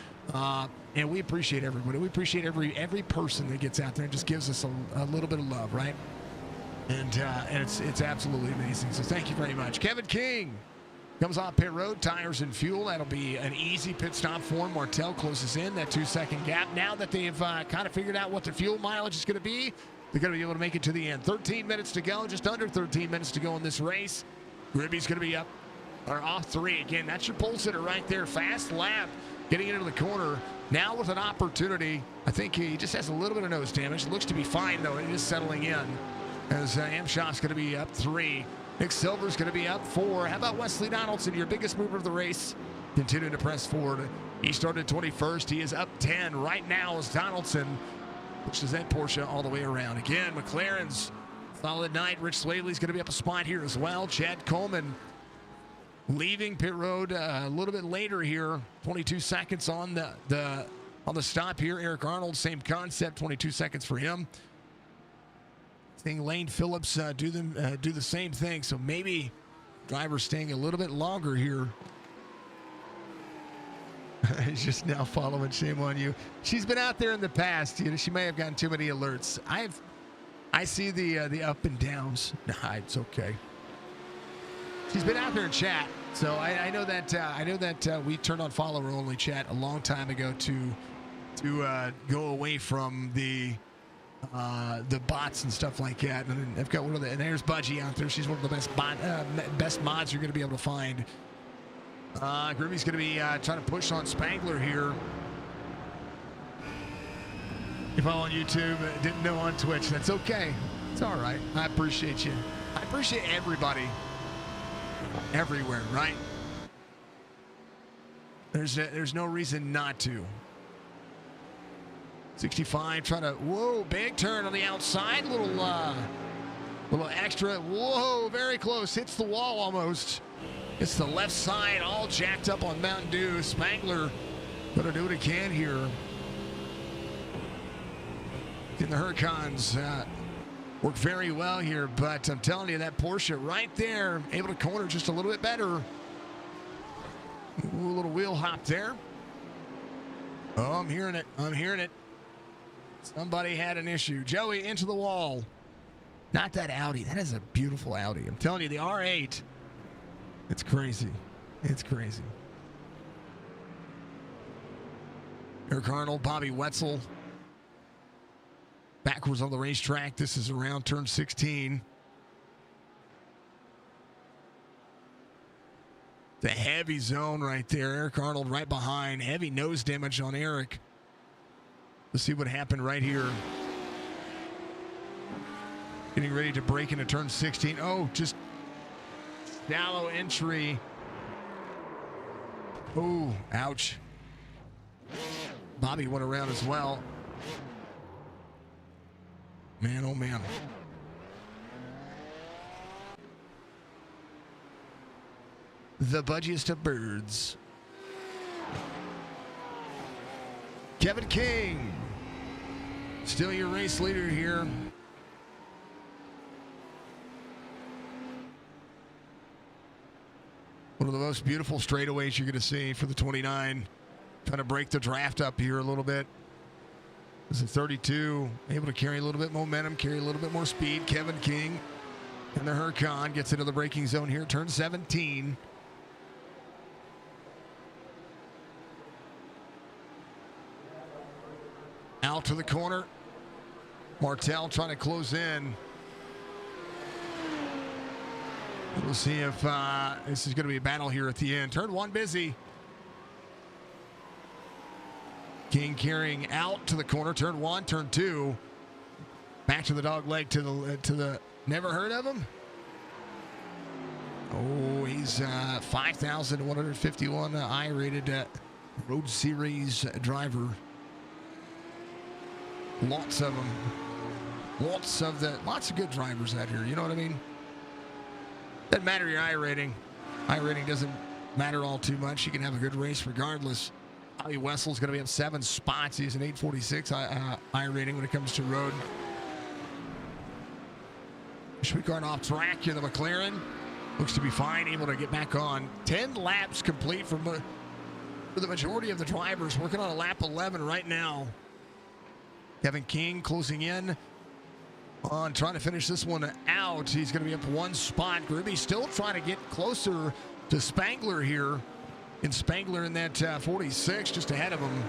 Speaker 3: And we appreciate everybody. We appreciate every person that gets out there and just gives us a little bit of love, right? And it's absolutely amazing. So thank you very much. Kevin King comes off pit road, tires and fuel. That'll be an easy pit stop for him. Martell closes in that 2-second gap. Now that they've kind of figured out what their fuel mileage is going to be, they're going to be able to make it to the end. 13 minutes to go, just under 13 minutes to go in this race. Gribby's going to be off 3. Again, that's your pole sitter right there. Fast lap, getting into the corner. Now with an opportunity, I think he just has a little bit of nose damage. Looks to be fine, though. It is settling in as Amshoff's going to be up 3. Nick Silver's going to be up 4. How about Wesley Donaldson, your biggest mover of the race? Continuing to press forward. He started 21st. He is up 10 right now as Donaldson pushes that Porsche all the way around. Again, McLaren's solid night. Rich Slavely's going to be up a spot here as well. Chad Coleman leaving pit road a little bit later here. 22 seconds on the stop here. Eric Arnold, same concept. 22 seconds for him. Seeing Lane Phillips do the same thing, so maybe driver's staying a little bit longer here. He's just now following. Shame on you. She's been out there in the past. She may have gotten too many alerts. I see the up and downs. Nah, it's okay. She's been out there in chat, so I know that we turned on follower only chat a long time ago to go away from the bots and stuff like that. And I've got and there's Budgie out there. She's one of the best mods you're going to be able to find. Gribby's going to be trying to push on Spangler here. If I'm on YouTube, didn't know on Twitch, that's okay. It's all right. I appreciate you. I appreciate everybody everywhere, right? There's no reason not to. 65 trying to, whoa, big turn on the outside, little extra, whoa, very close, hits the wall almost. It's the left side, all jacked up on Mountain Dew. Spangler gonna do what he can here. In the Huracans, work very well here, but I'm telling you, that Porsche right there, able to corner just a little bit better. Ooh, a little wheel hop there. Oh, I'm hearing it. I'm hearing it. Somebody had an issue. Joey into the wall. Not that Audi. That is a beautiful Audi. I'm telling you, the R8. It's crazy. It's crazy. Eric Arnold, Bobby Wetzel. Backwards on the racetrack. This is around turn 16. The heavy zone right there. Eric Arnold right behind. Heavy nose damage on Eric. Let's see what happened right here. Getting ready to break into turn 16. Oh, just shallow entry. Oh, ouch. Bobby went around as well. Man, oh man. The budgiest of birds. Kevin King. Still your race leader here. One of the most beautiful straightaways you're going to see for the 29. Trying to break the draft up here a little bit. This is 32, able to carry a little bit momentum, carry a little bit more speed. Kevin King and the Huracan gets into the braking zone here, turn 17. Out to the corner. Martel trying to close in. We'll see if this is going to be a battle here at the end. Turn 1 busy. King carrying out to the corner. Turn 1, turn 2. Back to the dog leg to the never heard of him. Oh, he's 5,151 I-rated Road Series driver. Lots of them. Lots of good drivers out here. You know what I mean? Doesn't matter your I rating. I rating doesn't matter all too much. You can have a good race regardless. Bobby Wessel's going to be up 7 spots. He's an 846 I rating when it comes to road. Schwickard off track here. The McLaren looks to be fine, able to get back on. 10 laps complete for the majority of the drivers. Working on a lap 11 right now. Kevin King closing in on trying to finish this one out. He's going to be up 1 spot. Gruby still trying to get closer to Spangler here. And Spangler in that 46 just ahead of him.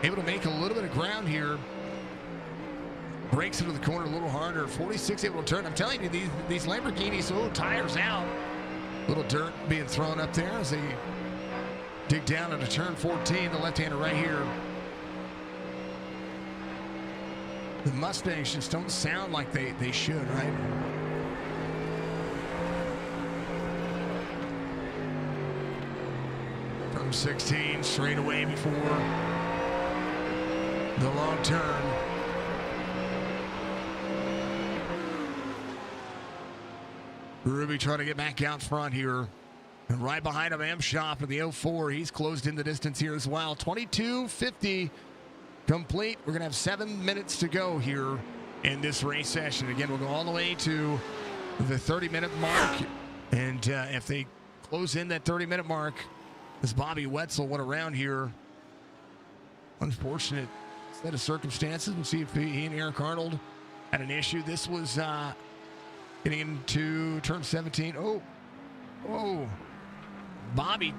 Speaker 3: Able to make a little bit of ground here. Breaks into the corner a little harder. 46 able to turn. I'm telling you, these Lamborghinis, a little tires out. A little dirt being thrown up there as they dig down into turn 14. The left-hander right here. The Mustangs just don't sound like they should, right? Turn 16, straight away before the long turn. Ruby trying to get back out front here. And right behind him, M. Shop in the 04. He's closed in the distance here as well. 22:50 complete. We're going to have 7 minutes to go here in this race session. Again, we'll go all the way to the 30-minute mark. And if they close in that 30-minute mark, as Bobby Wetzel went around here, unfortunate set of circumstances. We'll see if he and Eric Arnold had an issue. This was getting into turn 17. Oh, Bobby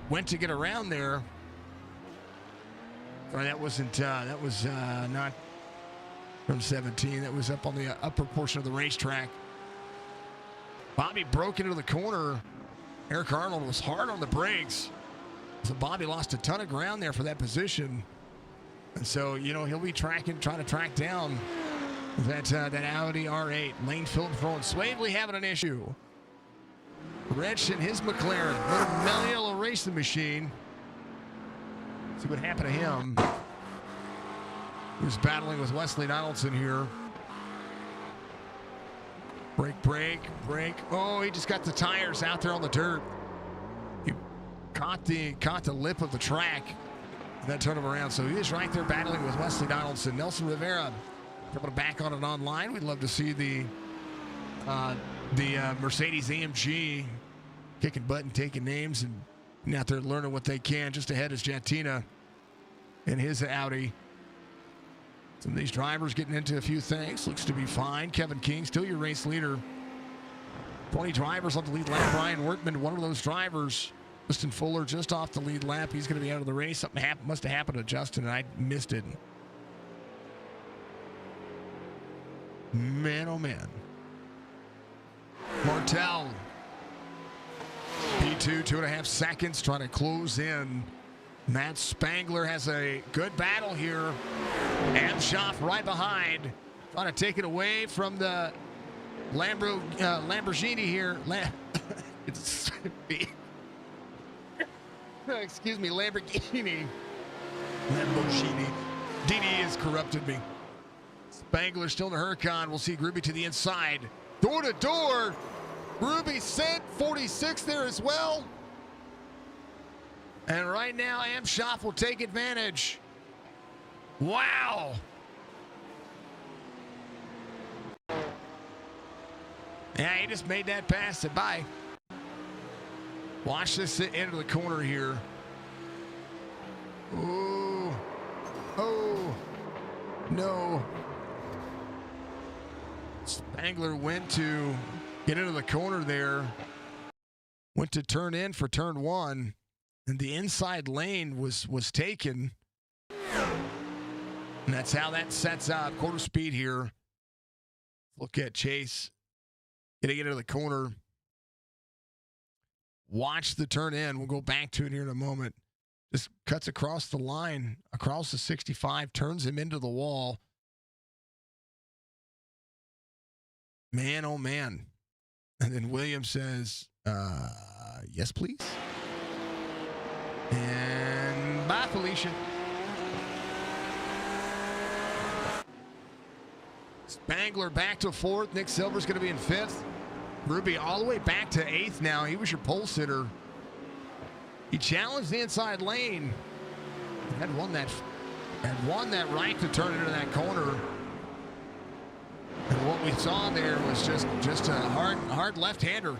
Speaker 3: went to get around there. Or that wasn't, that was not from 17. That was up on the upper portion of the racetrack. Bobby broke into the corner. Eric Arnold was hard on the brakes. So Bobby lost a ton of ground there for that position. And so, you know, he'll be trying to track down that Audi R8. Lane Phillips throwing Swavely having an issue. Rich and his McLaren. Little Meliel racing machine. See what happened to him. He was battling with Wesley Donaldson here. Brake. Oh, he just got the tires out there on the dirt. He caught the lip of the track. that turned him around. So he is right there battling with Wesley Donaldson. Nelson Rivera able to back on it online. We'd love to see the Mercedes AMG kicking butt and taking names and out there learning what they can. Just ahead is Jatina in his Audi. Some of these drivers getting into a few things. Looks to be fine. Kevin King, still your race leader. 20 drivers on the lead lap. Brian Workman, one of those drivers. Justin Fuller just off the lead lap. He's going to be out of the race. Something must have happened to Justin, and I missed it. Man, oh man. Martel. P2, 2.5 seconds, trying to close in. Matt Spangler has a good battle here. Amshoff right behind. Trying to take it away from the Lamborghini here. Excuse me, Lamborghini. DD has corrupted me. Spangler still in the Huracan. We'll see Gruby to the inside. Door to door. Gruby sent 46 there as well. And right now, Amshoff will take advantage. Wow. Yeah, he just made that pass. Bye. Watch this into the corner here. Ooh. Oh. No. Spangler went to get into the corner there. Went to turn in for turn one. And the inside lane was taken. And that's how that sets up. Quarter speed here. Look at Chase. Getting into the corner. Watch the turn in. We'll go back to it here in a moment. Just cuts across the line, across the 65, turns him into the wall. Man, oh man. And then Williams says, yes, please. And bye, Felicia. Spangler back to fourth. Nick Silver's going to be in fifth. Ruby all the way back to eighth now. He was your pole sitter. He challenged the inside lane. Had won that right to turn into that corner. And what we saw there was just a hard left-hander.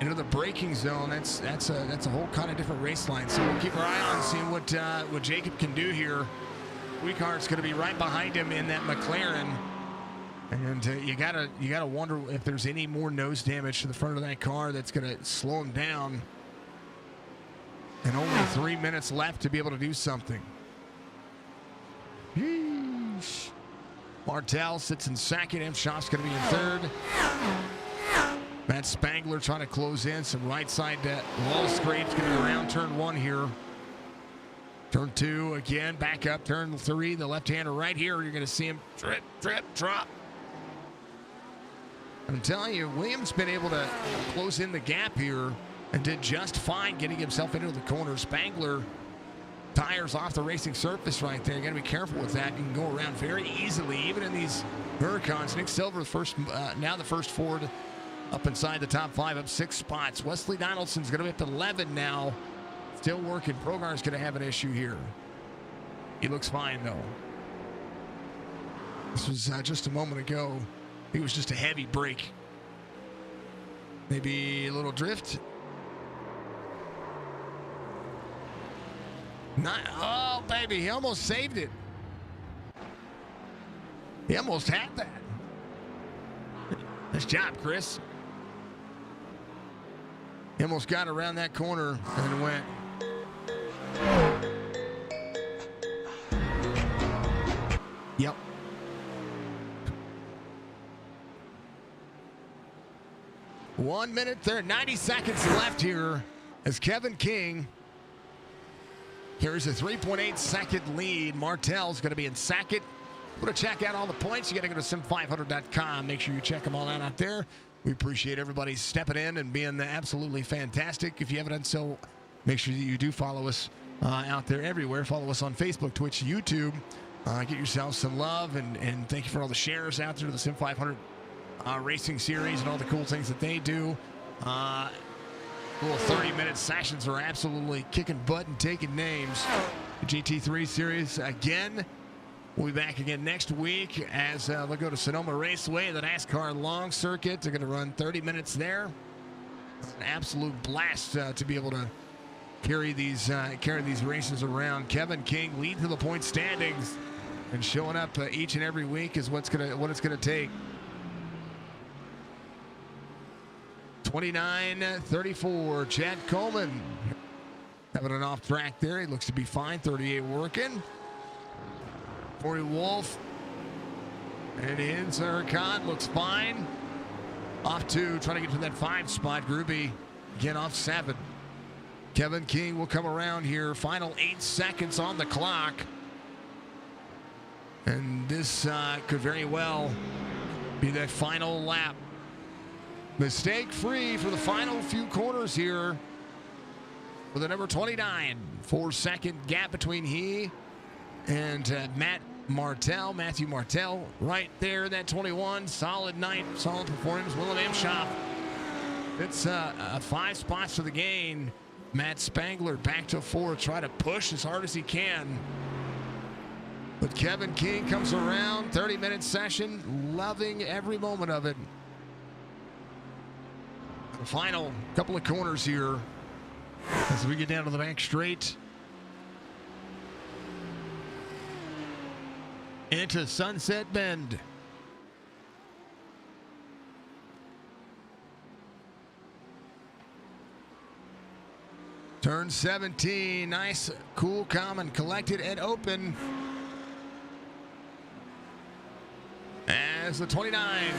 Speaker 3: Into the braking zone. That's a whole kind of different race line. So we'll keep our eye on seeing what Jacob can do here. Weekart's going to be right behind him in that McLaren. And you gotta wonder if there's any more nose damage to the front of that car that's going to slow him down. And only 3 minutes left to be able to do something. Yeesh. Martel sits in second. Amshoff's going to be in third. Matt Spangler trying to close in. Some right side wall scrapes going to be around turn one here. Turn two again, back up. Turn three, the left-hander right here. You're going to see him drip, drop. I'm telling you, Williams been able to close in the gap here and did just fine getting himself into the corner. Spangler, tires off the racing surface right there. You got to be careful with that. You can go around very easily, even in these Huracans. Nick Silver, now the first Ford up inside the top five, up 6 spots. Wesley Donaldson's going to be up to 11 now. Still working. Progar's going to have an issue here. He looks fine, though. This was just a moment ago. It was just a heavy break. Maybe a little drift. Oh, baby, he almost saved it. He almost had that. Nice job, Chris. He almost got around that corner and then went. Yep. One minute there, 90 seconds left here as Kevin King carries a 3.8 second lead. Martel's going to be in second. Want to check out all the points? You got to go to sim500.com. Make sure you check them all out there. We appreciate everybody stepping in and being absolutely fantastic. If you haven't done so, make sure that you do follow us out there everywhere. Follow us on Facebook, Twitch, YouTube. Get yourself some love, and thank you for all the shares out there to the Sim 500 Racing Series and all the cool things that they do. Little 30-minute sessions are absolutely kicking butt and taking names. The GT3 Series again. We'll be back again next week as they'll go to Sonoma Raceway, the NASCAR long circuit. They're going to run 30 minutes there. It's an absolute blast to be able to carry these races around. Kevin King lead to the point standings, and showing up each and every week is what it's going to take. 29-34, Chad Coleman having an off track there. He looks to be fine. 38 working. Corey Wolf and his CANT looks fine. Off 2, trying to get to that 5 spot. Gruby again off 7. Kevin King will come around here. Final 8 seconds on the clock. And this could very well be that final lap. Mistake free for the final few corners here with the number 29. 4-second gap between he and Matthew Martell right there in that 21. Solid night, solid performance. Willem Imshoff. It's 5 spots for the gain. Matt Spangler back to 4, try to push as hard as he can. But Kevin King comes around, 30-minute session, loving every moment of it. The final couple of corners here as we get down to the back straight. Into Sunset Bend. Turn 17, nice, cool, calm, and collected and open. As the 29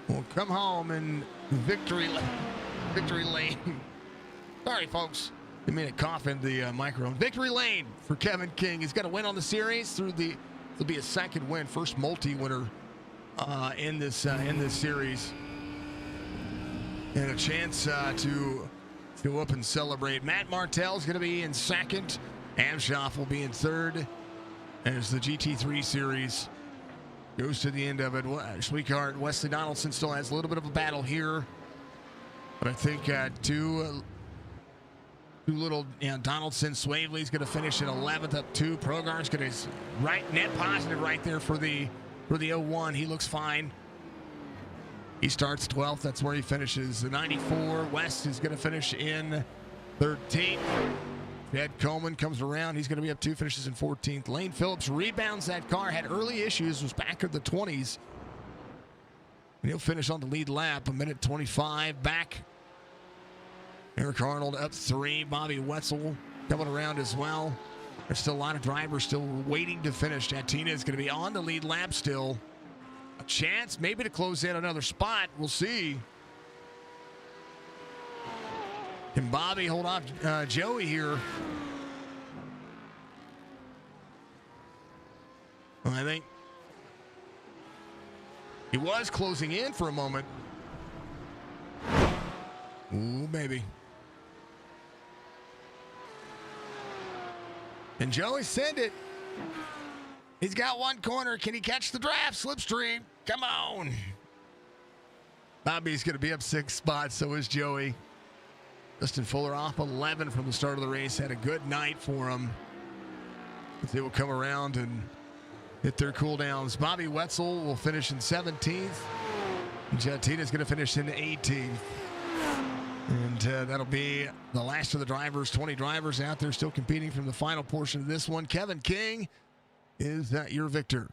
Speaker 3: will come home in victory lane. Sorry, folks. I mean, a cough in the microphone. Victory lane for Kevin King. He's got a win on the series through the. It'll be a second win, first multi-winner in this series, and a chance to go up and celebrate. Matt Martell's going to be in second. Amshoff will be in third as the GT3 Series goes to the end of it. Schweikart, Wesley Donaldson still has a little bit of a battle here, but I think two little, Donaldson, Swavely's going to finish in 11th up 2. Progar's going to right net positive right there for the 01. He looks fine. He starts 12th. That's where he finishes. The 94 West is going to finish in 13th. Ed Coleman comes around. He's going to be up 2, finishes in 14th. Lane Phillips rebounds that car. Had early issues. Was back in the 20s. And he'll finish on the lead lap. 1:25 back. Eric Arnold up 3. Bobby Wetzel coming around as well. There's still a lot of drivers still waiting to finish. Jatina is going to be on the lead lap still. A chance maybe to close in another spot. We'll see. Can Bobby hold off Joey here? Well, I think he was closing in for a moment. Ooh, baby. And Joey send it. He's got one corner. Can he catch the draft? Slipstream. Come on. Bobby's going to be up 6 spots. So is Joey. Justin Fuller off 11 from the start of the race. Had a good night for him. They will come around and hit their cooldowns. Bobby Wetzel will finish in 17th. Jatina's going to finish in 18th. And that'll be the last of the drivers. 20 drivers out there still competing from the final portion of this one. Kevin King is your victor.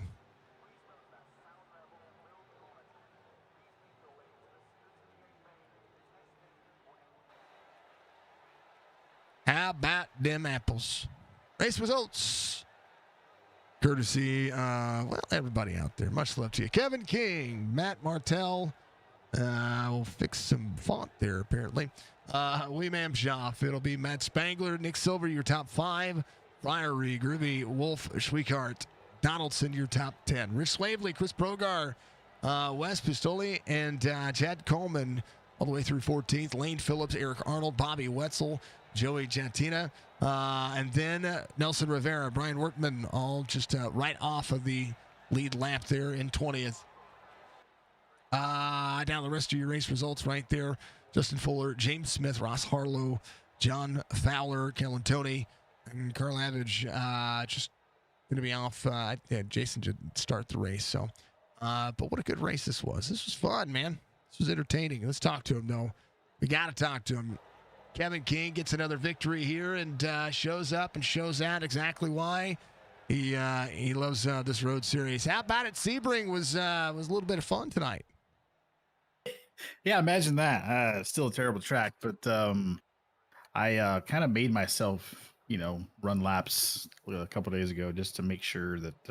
Speaker 3: How about them apples? Race results. Courtesy, everybody out there. Much love to you. Kevin King, Matt Martell. We'll fix some font there, apparently. William Amshoff. It'll be Matt Spangler, Nick Silver, your top 5. Friery, Groovy, Wolf, Schweikart, Donaldson, your top 10. Rich Swavely, Chris Progar, Wes Pistoli, and Chad Coleman all the way through 14th. Lane Phillips, Eric Arnold, Bobby Wetzel, Joey Jatina, and then Nelson Rivera, Brian Workman, all just right off of the lead lap there in 20th. Down the rest of your race results right there. Justin Fuller, James Smith, Ross Harlow, John Fowler, Kellen Tony, and Carl Avage just going to be off. Jason didn't start the race, so. But what a good race this was. This was fun, man. This was entertaining. Let's talk to him, though. We got to talk to him. Kevin King gets another victory here and shows up and shows out exactly why he loves this road series. How about it? Sebring was a little bit of fun tonight.
Speaker 4: Yeah, imagine that. Still a terrible track, but I kind of made myself, run laps a couple days ago just to make sure that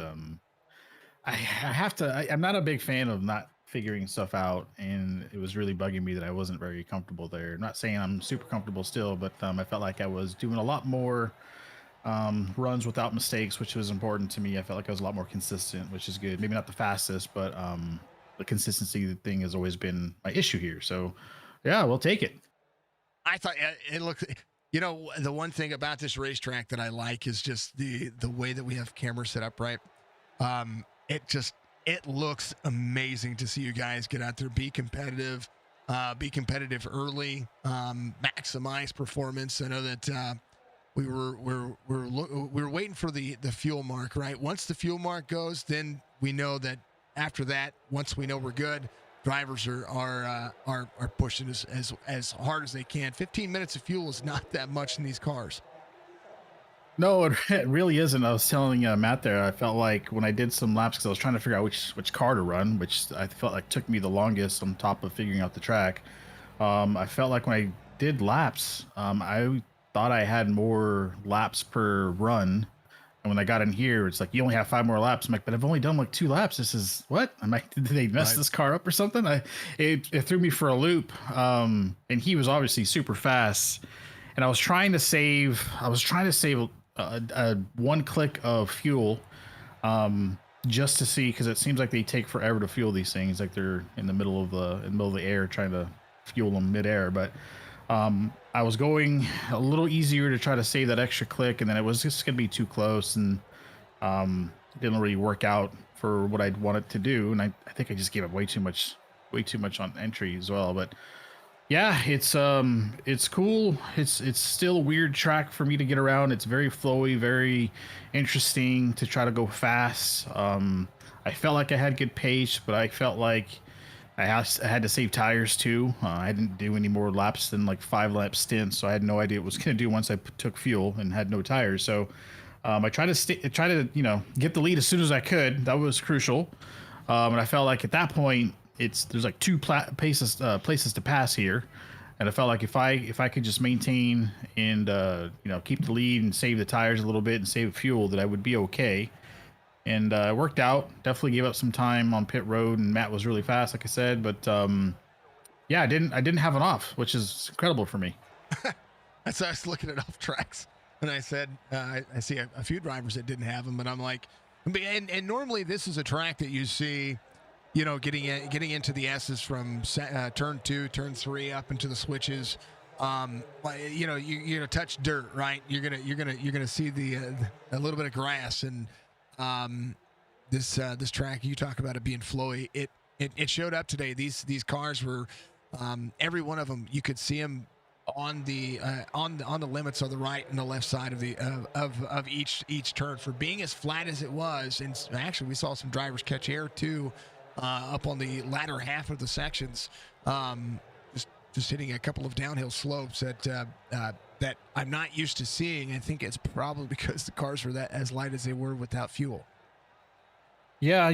Speaker 4: I have to. I'm not a big fan of not figuring stuff out, and it was really bugging me that I wasn't very comfortable there. I'm not saying I'm super comfortable still, but I felt like I was doing a lot more runs without mistakes, which was important to me. I felt like I was a lot more consistent, which is good. Maybe not the fastest, but the consistency thing has always been my issue here. So yeah, we'll take it.
Speaker 3: I thought it looked, the one thing about this racetrack that I like is just the way that we have cameras set up, right? It looks amazing to see you guys get out there, be competitive early, maximize performance. I know that we were waiting for the fuel mark, right? Once the fuel mark goes, then we know that after that, once we know we're good, drivers are pushing as hard as they can. 15 minutes of fuel is not that much in these cars.
Speaker 4: No, it really isn't. I was telling Matt there, I felt like when I did some laps, because I was trying to figure out which car to run, which I felt like took me the longest on top of figuring out the track. I felt like when I did laps, I thought I had more laps per run. And when I got in here, it's like, you only have 5 more laps. I'm like, but I've only done like 2 laps. This is what? I'm like, did they mess this car up or something? It threw me for a loop. And he was obviously super fast. And I was trying to save one click of fuel, just to see, because it seems like they take forever to fuel these things. Like they're in the middle of the air trying to fuel them midair. But I was going a little easier to try to save that extra click, and then it was just gonna be too close, and didn't really work out for what I'd wanted to do. And I think I just gave up way too much on entry as well. But yeah, it's cool. It's still a weird track for me to get around. It's very flowy, very interesting to try to go fast. I felt like I had good pace, but I felt like I had to save tires too. I didn't do any more laps than like 5 lap stints, so I had no idea what it was going to do once I took fuel and had no tires. So I tried to get the lead as soon as I could. That was crucial. And I felt like at that point, there's like 2 places to pass here, and I felt like if I could just maintain and keep the lead and save the tires a little bit and save fuel, that I would be okay. And it worked out. Definitely gave up some time on pit road, and Matt was really fast, like I said. But yeah, I didn't have an off, which is incredible for me.
Speaker 3: So I was looking at off tracks, and I said I see a few drivers that didn't have them, but I'm like, and normally this is a track that you see, getting into the S's from turn 2, turn 3 up into the switches. You're gonna touch dirt, right? You're gonna see a little bit of grass, and this track, you talk about it being flowy. It showed up today. These cars were, every one of them, you could see them on the limits on the right and the left side of each turn, for being as flat as it was. And actually, we saw some drivers catch air too, up on the latter half of the sections, just hitting a couple of downhill slopes that I'm not used to seeing. I think it's probably because the cars were as light as they were without fuel.
Speaker 4: Yeah,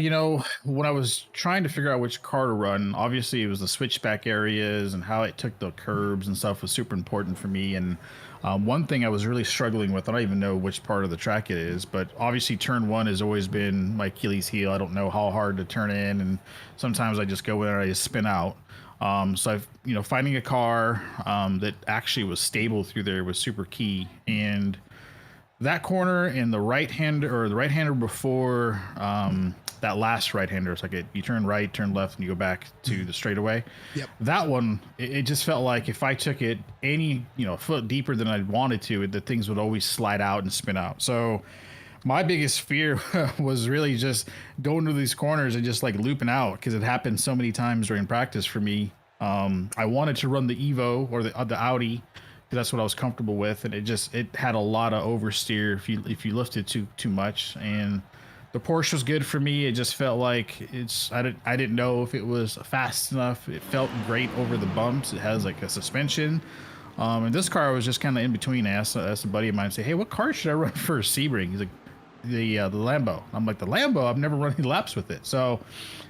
Speaker 4: when I was trying to figure out which car to run, obviously it was the switchback areas and how it took the curbs and stuff was super important for me. And one thing I was really struggling with, I don't even know which part of the track it is, but obviously turn 1 has always been my Achilles heel. I don't know how hard to turn in, and sometimes I just go in and I just spin out. So finding a car that actually was stable through there was super key. And that corner and the right-hander before that last right-hander, it's like you turn right, turn left, and you go back to the straightaway.
Speaker 3: Yep.
Speaker 4: That one, it just felt like if I took it any foot deeper than I'd wanted to, the things would always slide out and spin out. So my biggest fear was really just going to these corners and just like looping out, because it happened so many times during practice for me. I wanted to run the Evo or the Audi, because that's what I was comfortable with, and it had a lot of oversteer if you lifted too much. And the Porsche was good for me. It just felt like I didn't know if it was fast enough. It felt great over the bumps. It has like a suspension. And this car was just kind of in between. I asked a buddy of mine, say, hey, what car should I run for Sebring? He's like, the Lambo. I'm like, the Lambo? I've never run any laps with it. So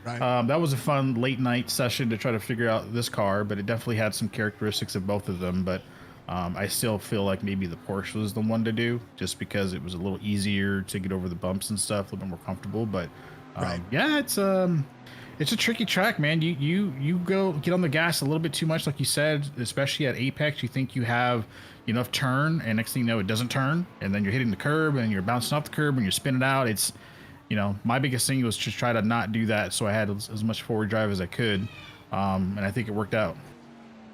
Speaker 3: Right.
Speaker 4: that was a fun late night session to try to figure out this car, but it definitely had some characteristics of both of them. But I still feel like maybe the Porsche was the one to do, just because it was a little easier to get over the bumps and stuff, a little bit more comfortable. But yeah, it's a tricky track, man. You go get on the gas a little bit too much, like you said, especially at apex. You think you have enough turn, and next thing you know, it doesn't turn, and then you're hitting the curb, and you're bouncing off the curb, and you're spinning out. It's, my biggest thing was to try to not do that, so I had as much forward drive as I could, and I think it worked out.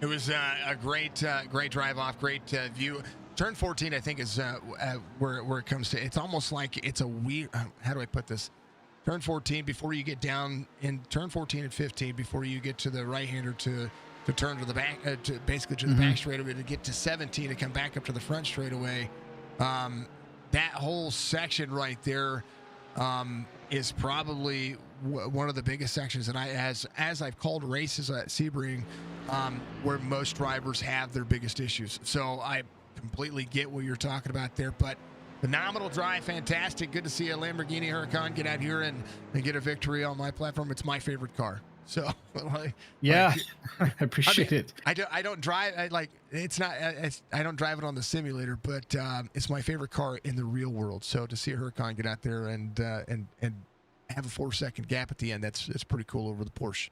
Speaker 3: It was a great drive off, great view. Turn 14, I think, is where it comes to. It's almost like it's a weird. How do I put this? Turn 14 before you get down in turn 14 and 15 before you get to the right-hander to turn to the back, to basically to the back straightaway, to get to 17 to come back up to the front straightaway. That whole section right there is probably one of the biggest sections, and as I've called races at Sebring, where most drivers have their biggest issues. So I completely get what you're talking about there, but phenomenal drive, fantastic. Good to see a Lamborghini Huracan get out here and get a victory on my platform. It's my favorite car. So
Speaker 4: yeah, I appreciate it.
Speaker 3: I don't drive. I don't drive it on the simulator, but it's my favorite car in the real world. So to see a Huracan get out there and have a 4-second gap at the end, it's pretty cool over the Porsche.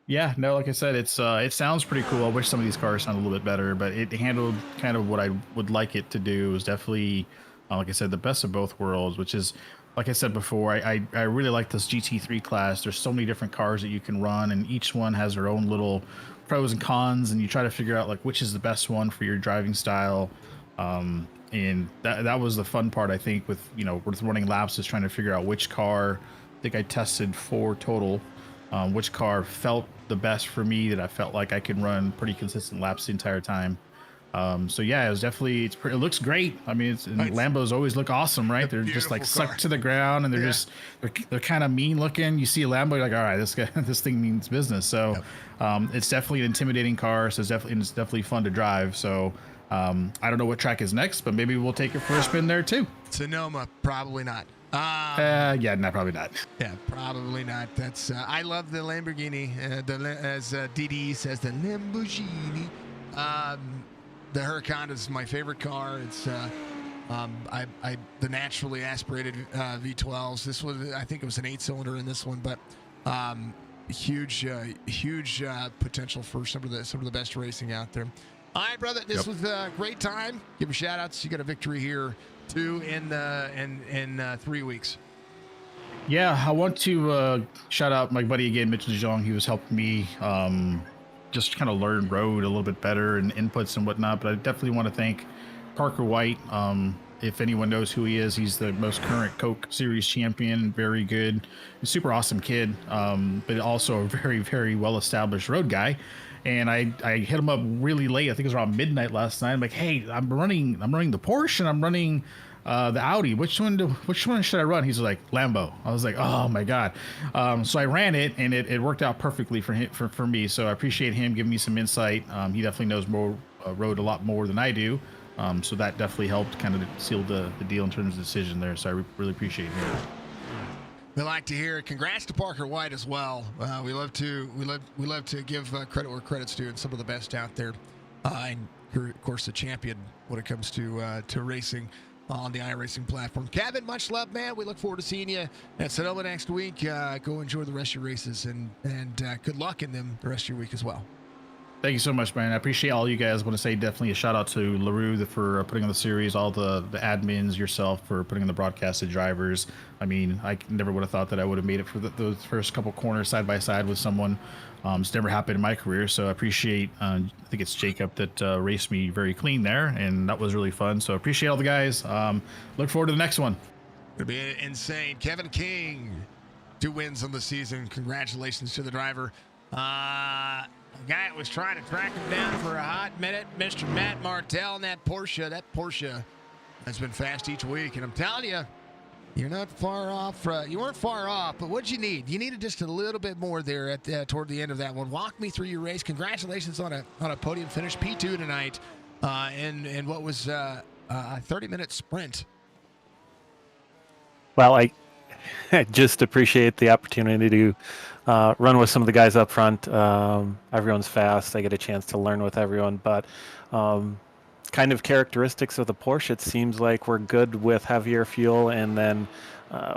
Speaker 4: Yeah, no, like I said, it sounds pretty cool. I wish some of these cars sounded a little bit better, but it handled kind of what I would like it to do. It was definitely, like I said, the best of both worlds, which is, like I said before, I really like this GT3 class. There's so many different cars that you can run, and each one has their own little pros and cons, and you try to figure out like which is the best one for your driving style. And that was the fun part, I think, with running laps, is trying to figure out which car. I think I tested 4 total. Which car felt the best for me, that I felt like I could run pretty consistent laps the entire time. So yeah, it was definitely, it looks great. I mean, Lambos always look awesome, right? They're just like sucked to the ground, and they're kind of mean looking. You see a Lambo, you're like, all right, this thing means business. So it's definitely an intimidating car. So it's definitely fun to drive. So I don't know what track is next, but maybe we'll take it for a spin there too.
Speaker 3: Sonoma, probably not.
Speaker 4: Yeah, no, probably not.
Speaker 3: Yeah, probably not. That's I love the Lamborghini. As DD says, the Lamborghini. The Huracan is my favorite car. It's the naturally aspirated V12s. This was, I think it was an 8-cylinder in this one, but huge potential for some of the best racing out there. All right, brother, this was a great time. Give a shout outs. You got a victory here too in 3 weeks.
Speaker 4: Yeah, I want to shout out my buddy again, Mitchell Zhang. He was helping me just kind of learn road a little bit better and inputs and whatnot. But I definitely want to thank Parker White. If anyone knows who he is, he's the most current Coke Series champion. Very good, super awesome kid, but also a very, very well-established road guy. And I hit him up really late. I think it was around midnight last night. I'm like, hey, I'm running the Porsche and I'm running the Audi. Which one should I run? He's like, Lambo. I was like, oh my god. So I ran it, and it worked out perfectly for me. So I appreciate him giving me some insight. He definitely knows more road a lot more than I do. So that definitely helped kind of seal the deal in terms of decision there. So I really appreciate him.
Speaker 3: We like to hear it. Congrats to Parker White as well. We love to give credit where credit's due, and some of the best out there. And you're, of course, the champion when it comes to racing on the iRacing platform. Kevin, much love, man. We look forward to seeing you at Sonoma next week. Go enjoy the rest of your races, and good luck in them the rest of your week as well.
Speaker 4: Thank you so much, man. I appreciate all you guys. I want to say definitely a shout out to LARUE for putting on the series, all the admins, yourself for putting on the broadcasted drivers. I mean, I never would have thought that I would have made it for those first couple corners side by side with someone. It's never happened in my career, so I appreciate, I think it's Jacob that raced me very clean there, and that was really fun. So I appreciate all the guys. Look forward to the next one.
Speaker 3: It'll be insane. Kevin King, 2 wins on the season. Congratulations to the driver. A guy was trying to track him down for a hot minute, Mr. Matt Martell, and that Porsche has been fast each week. And I'm telling you, you're not far off. You weren't far off, but what'd you need? You needed just a little bit more there at toward the end of that one. Walk me through your race. Congratulations on a podium finish, P2 tonight, and what was a 30-minute sprint.
Speaker 5: Well, I just appreciate the opportunity to run with some of the guys up front. Everyone's fast. I get a chance to learn with everyone, but kind of characteristics of the Porsche, it seems like we're good with heavier fuel, and then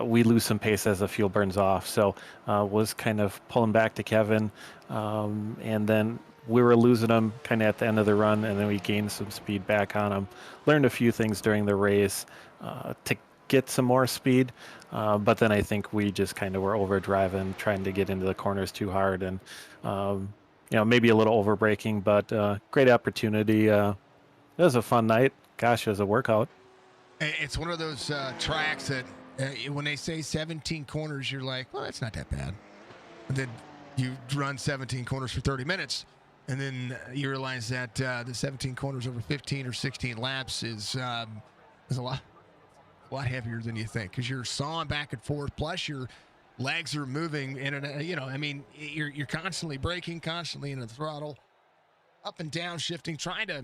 Speaker 5: we lose some pace as the fuel burns off. So was kind of pulling back to Kevin, and then we were losing him kind of at the end of the run, and then we gained some speed back on him. Learned a few things during the race to get some more speed, but then I think we just kind of were overdriving, trying to get into the corners too hard, and maybe a little over braking, but great opportunity. It was a fun night. Gosh, it was a workout.
Speaker 3: It's one of those tracks that when they say 17 corners, you're like, well, that's not that bad. And then you run 17 corners for 30 minutes, and then you realize that the 17 corners over 15 or 16 laps is a lot heavier than you think, because you're sawing back and forth. Plus, your legs are moving in and you're constantly braking, constantly in the throttle, up and down, shifting, trying to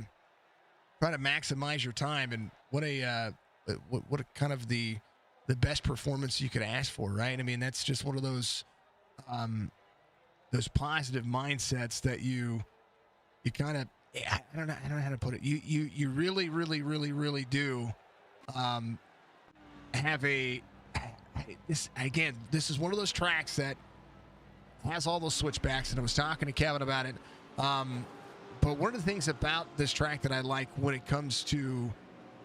Speaker 3: maximize your time. And what a kind of the best performance you could ask for, right? I mean, that's just one of those positive mindsets that you kind of, I don't know how to put it. You really, really, really, really do have this is one of those tracks that has all those switchbacks, and I was talking to Kevin about it. But one of the things about this track that I like when it comes to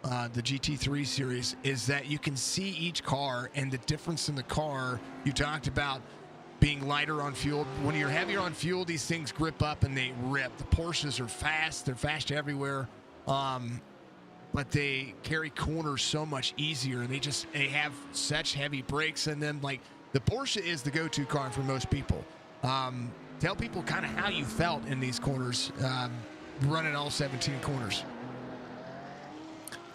Speaker 3: the GT3 series is that you can see each car and the difference in the car. You talked about being lighter on fuel. When you're heavier on fuel, these things grip up and they rip. The Porsches are fast. They're fast everywhere. But they carry corners so much easier, and they have such heavy brakes. And then, like, the Porsche is the go-to car for most people. Tell people kind of how you felt in these corners, running all 17 corners.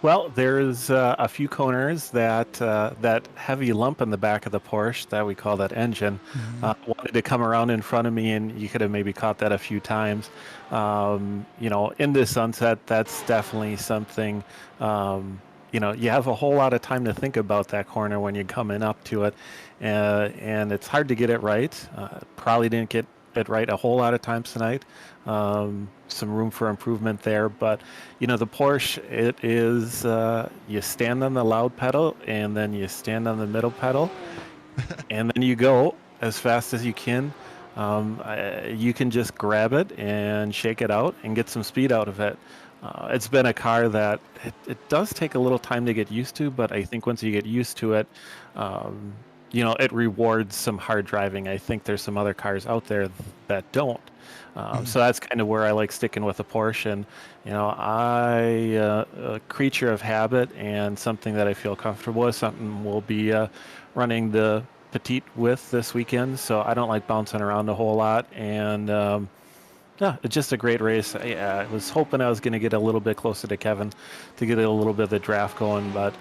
Speaker 5: Well, there's a few corners that heavy lump in the back of the Porsche that we call that engine wanted to come around in front of me, and you could have maybe caught that a few times. In the sunset, that's definitely something. You have a whole lot of time to think about that corner when you're coming up to it, and it's hard to get it right. Probably didn't get it right a whole lot of times tonight. Some room for improvement there, but the Porsche, it is you stand on the loud pedal, and then you stand on the middle pedal, and then you go as fast as you can. You can just grab it and shake it out and get some speed out of it. It's been a car that it does take a little time to get used to, but I think once you get used to it, it rewards some hard driving. I think there's some other cars out there that don't. So that's kind of where I like sticking with the Porsche. And, a creature of habit and something that I feel comfortable with, something we'll be running the Petite with this weekend. So I don't like bouncing around a whole lot. And, it's just a great race. I was hoping I was going to get a little bit closer to Kevin to get a little bit of the draft going, but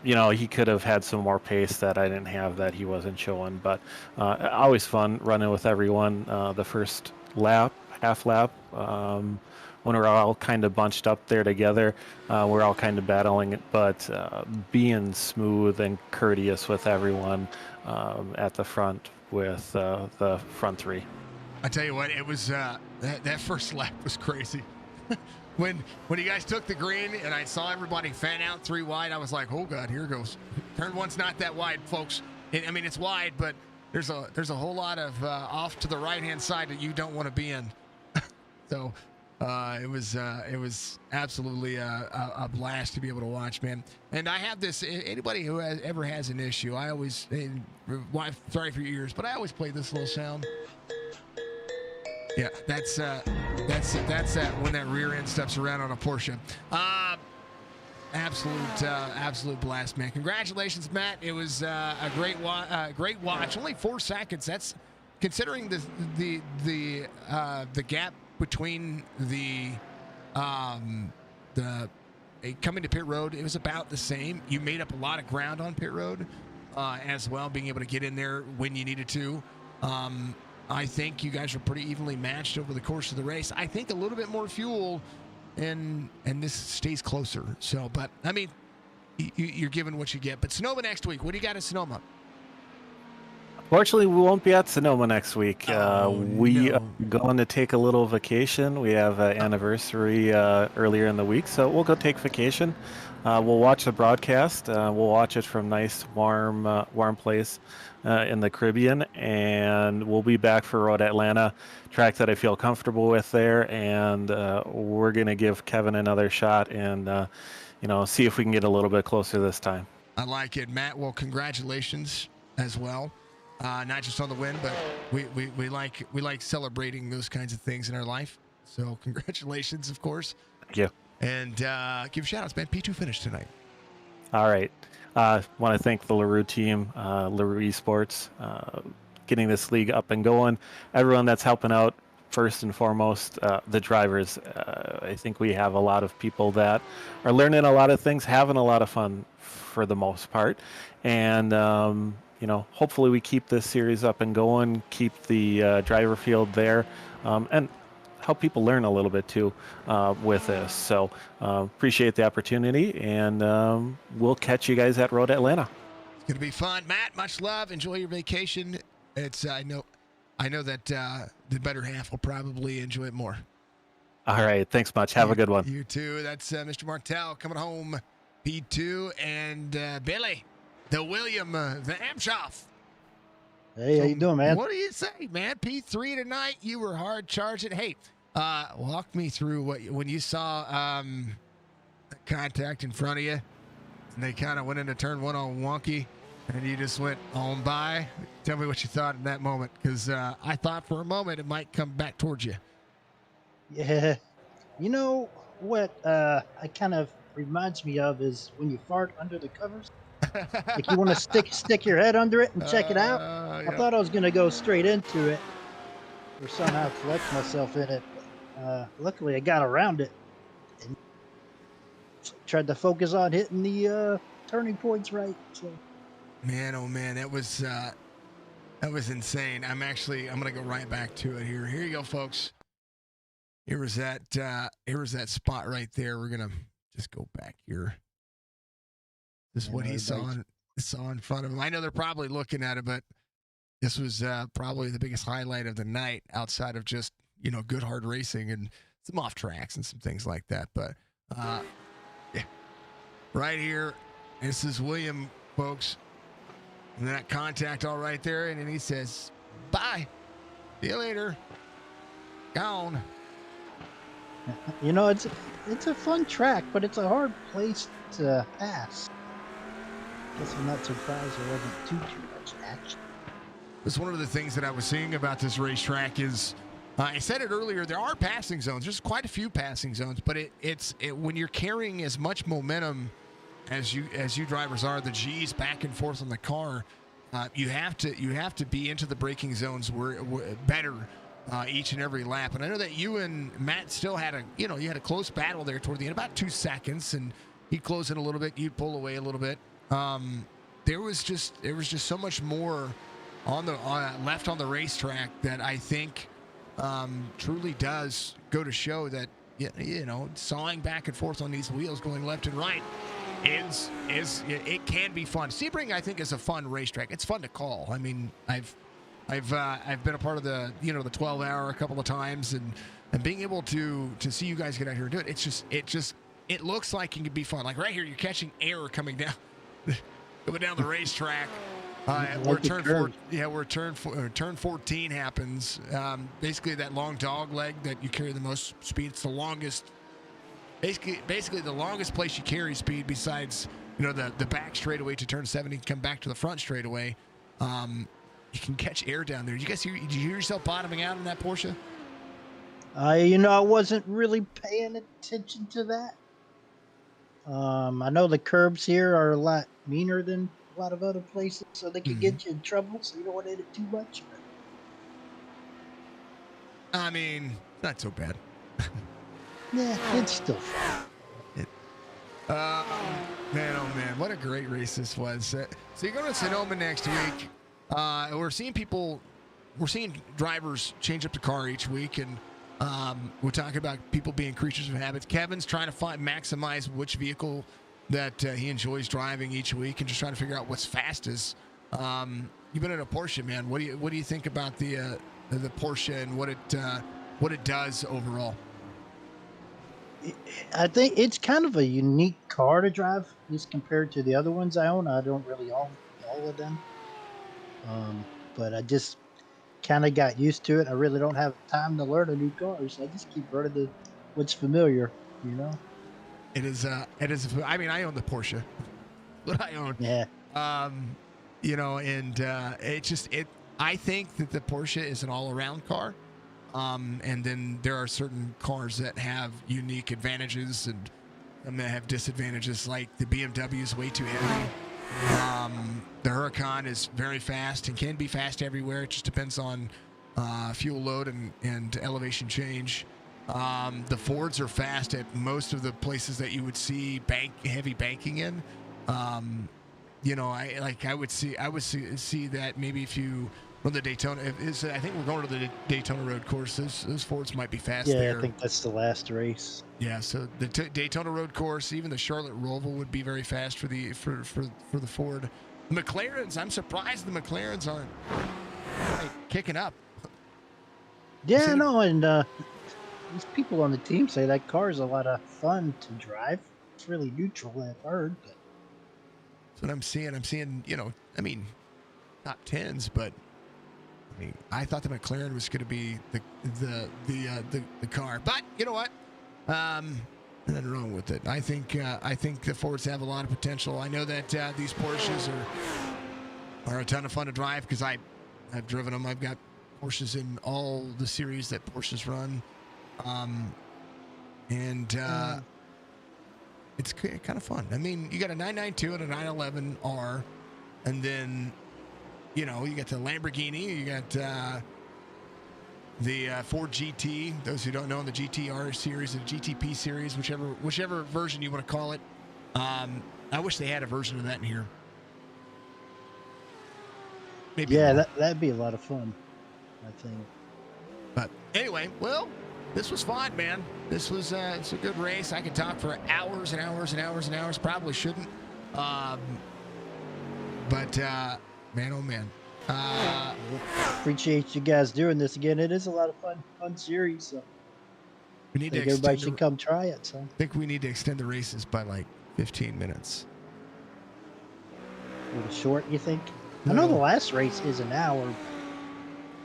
Speaker 5: he could have had some more pace that I didn't have that he wasn't showing. But always fun running with everyone. The first half lap, when we're all kind of bunched up there together, we're all kind of battling it, but being smooth and courteous with everyone at the front with the front three.
Speaker 3: I tell you what, it was that first lap was crazy. when you guys took the green and I saw everybody fan out 3 wide, I was like, oh God, here goes. Turn one's not that wide, folks. It's wide, but there's a whole lot of off to the right hand side that you don't want to be in. So it was absolutely a blast to be able to watch, man. And I have this. Anybody who ever has an issue, I always. Sorry for your ears, but I always play this little sound. Yeah, that's when that rear end steps around on a Porsche. Absolute blast, man. Congratulations, Matt. It was a great watch. Only 4 seconds. That's considering the gap between the coming to pit road, it was about the same. You made up a lot of ground on pit road as well, being able to get in there when you needed to. I think you guys were pretty evenly matched over the course of the race. I think a little bit more fuel, and this stays closer. So, but I mean, you're given what you get. But Sonoma next week. What do you got in Sonoma?
Speaker 5: Fortunately, we won't be at Sonoma next week. We
Speaker 3: no.
Speaker 5: are going to take a little vacation. We have an anniversary earlier in the week, so we'll go take vacation. We'll watch the broadcast. We'll watch it from nice, warm place in the Caribbean, and we'll be back for Road Atlanta, track that I feel comfortable with there, and we're going to give Kevin another shot and see if we can get a little bit closer this time.
Speaker 3: I like it, Matt. Well, congratulations as well. Not just on the win, but we like celebrating those kinds of things in our life. So congratulations, of course.
Speaker 5: Thank you.
Speaker 3: And give shout outs, man. P2 finished tonight.
Speaker 5: All right. Want to thank the LARUE team, LARUE eSports, getting this league up and going. Everyone that's helping out, first and foremost, the drivers. I think we have a lot of people that are learning a lot of things, having a lot of fun for the most part. And hopefully we keep this series up and going, keep the driver field there, and help people learn a little bit too with this. So appreciate the opportunity, and we'll catch you guys at Road Atlanta.
Speaker 3: It's gonna be fun, Matt. Much love. Enjoy your vacation. It's I know that the better half will probably enjoy it more.
Speaker 5: All right, thanks much. Have a good one.
Speaker 3: You too. That's Mr. Martell coming home. P2 and Billy. The William, the Amshoff.
Speaker 6: Hey, how you doing, man?
Speaker 3: What do you say, man? P3 tonight. You were hard charging. Hey, walk me through when you saw contact in front of you, and they kind of went into turn one on wonky, and you just went on by. Tell me what you thought in that moment, because I thought for a moment it might come back towards you.
Speaker 6: Yeah, you know what? It kind of reminds me of is when you fart under the covers. Like you want to stick your head under it and check it out.
Speaker 3: Yeah.
Speaker 6: I thought I was gonna go straight into it, or somehow collect myself in it. Luckily, I got around it and tried to focus on hitting the turning points right. So.
Speaker 3: Man, oh man, that was insane. I'm gonna go right back to it here. Here you go, folks. Here was that spot right there. We're gonna just go back here. This is what he saw in front of him. I know they're probably looking at it, but this was probably the biggest highlight of the night outside of just, good hard racing and some off tracks and some things like that. But yeah, right here, this is William, folks. And that contact all right there. And then he says, bye. See you later. Gone.
Speaker 6: It's a fun track, but it's a hard place to pass. Guess I'm not surprised there wasn't too much action.
Speaker 3: That's one of the things that I was seeing about this racetrack is, I said it earlier, there are passing zones. There's quite a few passing zones, but it's when you're carrying as much momentum as you drivers are, the G's back and forth on the car, you have to be into the braking zones where better each and every lap. And I know that you and Matt still had you had a close battle there toward the end, about 2 seconds, and he'd close it a little bit, you'd pull away a little bit. There was just so much more on the left on the racetrack that I think truly does go to show that sawing back and forth on these wheels, going left and right, it can be fun. Sebring, I think, is a fun racetrack. It's fun to call. I mean, I've been a part of the the 12-hour a couple of times, and being able to see you guys get out here and do it, it looks like it could be fun. Like right here, you're catching air coming down the racetrack. Where turn 14 happens. Basically, that long dog leg that you carry the most speed. It's the longest. Basically the longest place you carry speed besides the back straightaway to turn 70, come back to the front straightaway. You can catch air down there. Did you hear yourself bottoming out in that Porsche?
Speaker 6: I wasn't really paying attention to that. I know the curbs here are a lot meaner than a lot of other places, so they could get you in trouble, so you don't want to hit it too much.
Speaker 3: I mean, not so bad.
Speaker 6: Yeah, it's still fun.
Speaker 3: Man, oh man, what a great race this was. So you're going to Sonoma next week. We're seeing drivers change up the car each week, and we're talking about people being creatures of habit. Kevin's trying to maximize which vehicle that he enjoys driving each week, and just trying to figure out what's fastest. You've been in a Porsche, man. What do you think about the Porsche and what it does overall?
Speaker 6: I think it's kind of a unique car to drive, just compared to the other ones I own. I don't really own all of them, but I just kind of got used to it. I really don't have time to learn a new car, so I just keep running what's familiar, you know.
Speaker 3: It is. I mean, I own the Porsche. What I own.
Speaker 6: Yeah.
Speaker 3: You know, and I think that the Porsche is an all-around car. And then there are certain cars that have unique advantages and that have disadvantages, like the BMW is way too heavy. The Huracan is very fast and can be fast everywhere. It just depends on fuel load and elevation change. The Fords are fast at most of the places that you would see heavy banking in. You know, I would see that maybe if you run the Daytona. I think we're going to the Daytona road course. Those Fords might be fast there.
Speaker 6: Yeah, I think that's the last race.
Speaker 3: Yeah, so the Daytona road course, even the Charlotte Roval would be very fast for the Ford. The McLarens, I'm surprised the McLarens aren't kicking up.
Speaker 6: Yeah, no, and these people on the team say that car is a lot of fun to drive. It's really neutral, I've heard. But
Speaker 3: that's what I'm seeing. I'm seeing, you know, I mean, top tens, but I mean, I thought the McLaren was going to be the car, but you know what? Nothing wrong with it. I think the Fords have a lot of potential. I know that these Porsches are a ton of fun to drive because I've driven them. I've got Porsches in all the series that Porsches run, it's kind of fun. I mean, you got a 992 and a 911R, and then you know, you got the Lamborghini, you got the Ford GT. Those who don't know, in the GTR series, the GTP series, whichever version you want to call it. I wish they had a version of that in here. Maybe.
Speaker 6: Yeah, that'd be a lot of fun, I think.
Speaker 3: But anyway, well, this was fun, man. This was it's a good race. I could talk for hours and hours and hours and hours. Probably shouldn't. But man, oh man.
Speaker 6: Appreciate you guys doing this again. It is a lot of fun series. So
Speaker 3: we need
Speaker 6: everybody should come try it. So
Speaker 3: I think we need to extend the races by like 15 minutes.
Speaker 6: A little short, you think?
Speaker 3: No.
Speaker 6: I know the last race is an hour.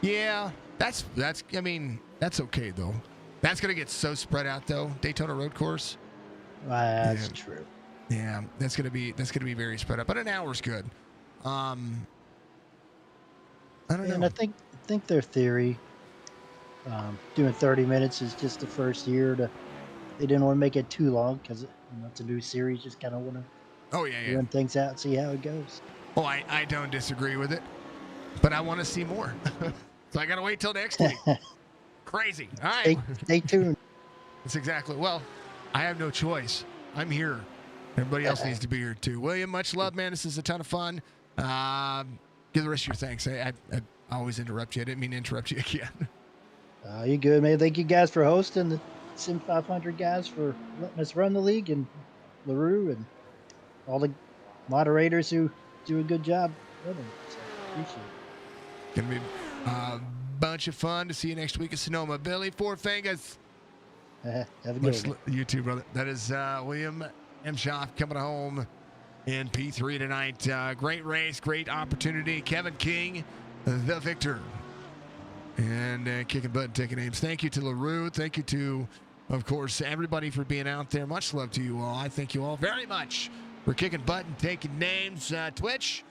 Speaker 3: Yeah, that's. I mean, that's okay though. That's gonna get so spread out though. Daytona Road Course.
Speaker 6: That's true.
Speaker 3: Yeah, that's gonna be very spread out. But an hour's good. I don't know.
Speaker 6: And I think their theory, doing 30 minutes is just the first year. They didn't want to make it too long because it's a new series. Just kind of want to run things out and see how it goes.
Speaker 3: Oh, I don't disagree with it, but I want to see more. So I got to wait till next week. Crazy. All right.
Speaker 6: Stay tuned.
Speaker 3: That's exactly. Well, I have no choice. I'm here. Everybody else needs to be here too. William, much love, man. This is a ton of fun. Give the rest of your thanks. I always interrupt you. I didn't mean to interrupt you again.
Speaker 6: You're good, man. Thank you guys for hosting, the Sim 500 guys for letting us run the league, and LaRue and all the moderators who do a good job running. So appreciate it.
Speaker 3: Gonna be a bunch of fun to see you next week at Sonoma. Billy, Four Fingers.
Speaker 6: Have a good one.
Speaker 3: You too, brother. That is William M. Schaff coming home in P3 tonight. Great race, great opportunity. Kevin King, the victor. And kicking butt and taking names. Thank you to LaRue. Thank you to, of course, everybody for being out there. Much love to you all. I thank you all very much for kicking butt and taking names. Twitch,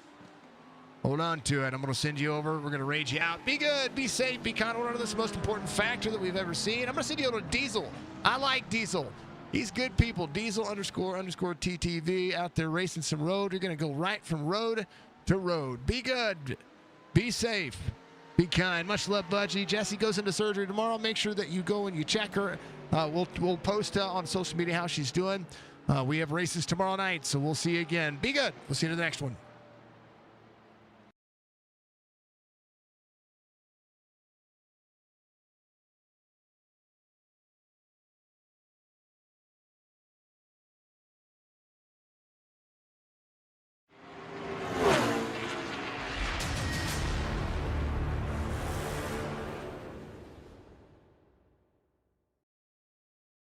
Speaker 3: hold on to it. I'm going to send you over. We're going to raid you out. Be good. Be safe. Be kind. One of the most important factor that we've ever seen. I'm going to send you over to Diesel. I like Diesel. He's good people. Diesel __ TTV out there racing some road. You're going to go right from road to road. Be good. Be safe. Be kind. Much love, Budgie. Jessie goes into surgery tomorrow. Make sure that you go and you check her. We'll post on social media how she's doing. We have races tomorrow night, so we'll see you again. Be good. We'll see you in the next one.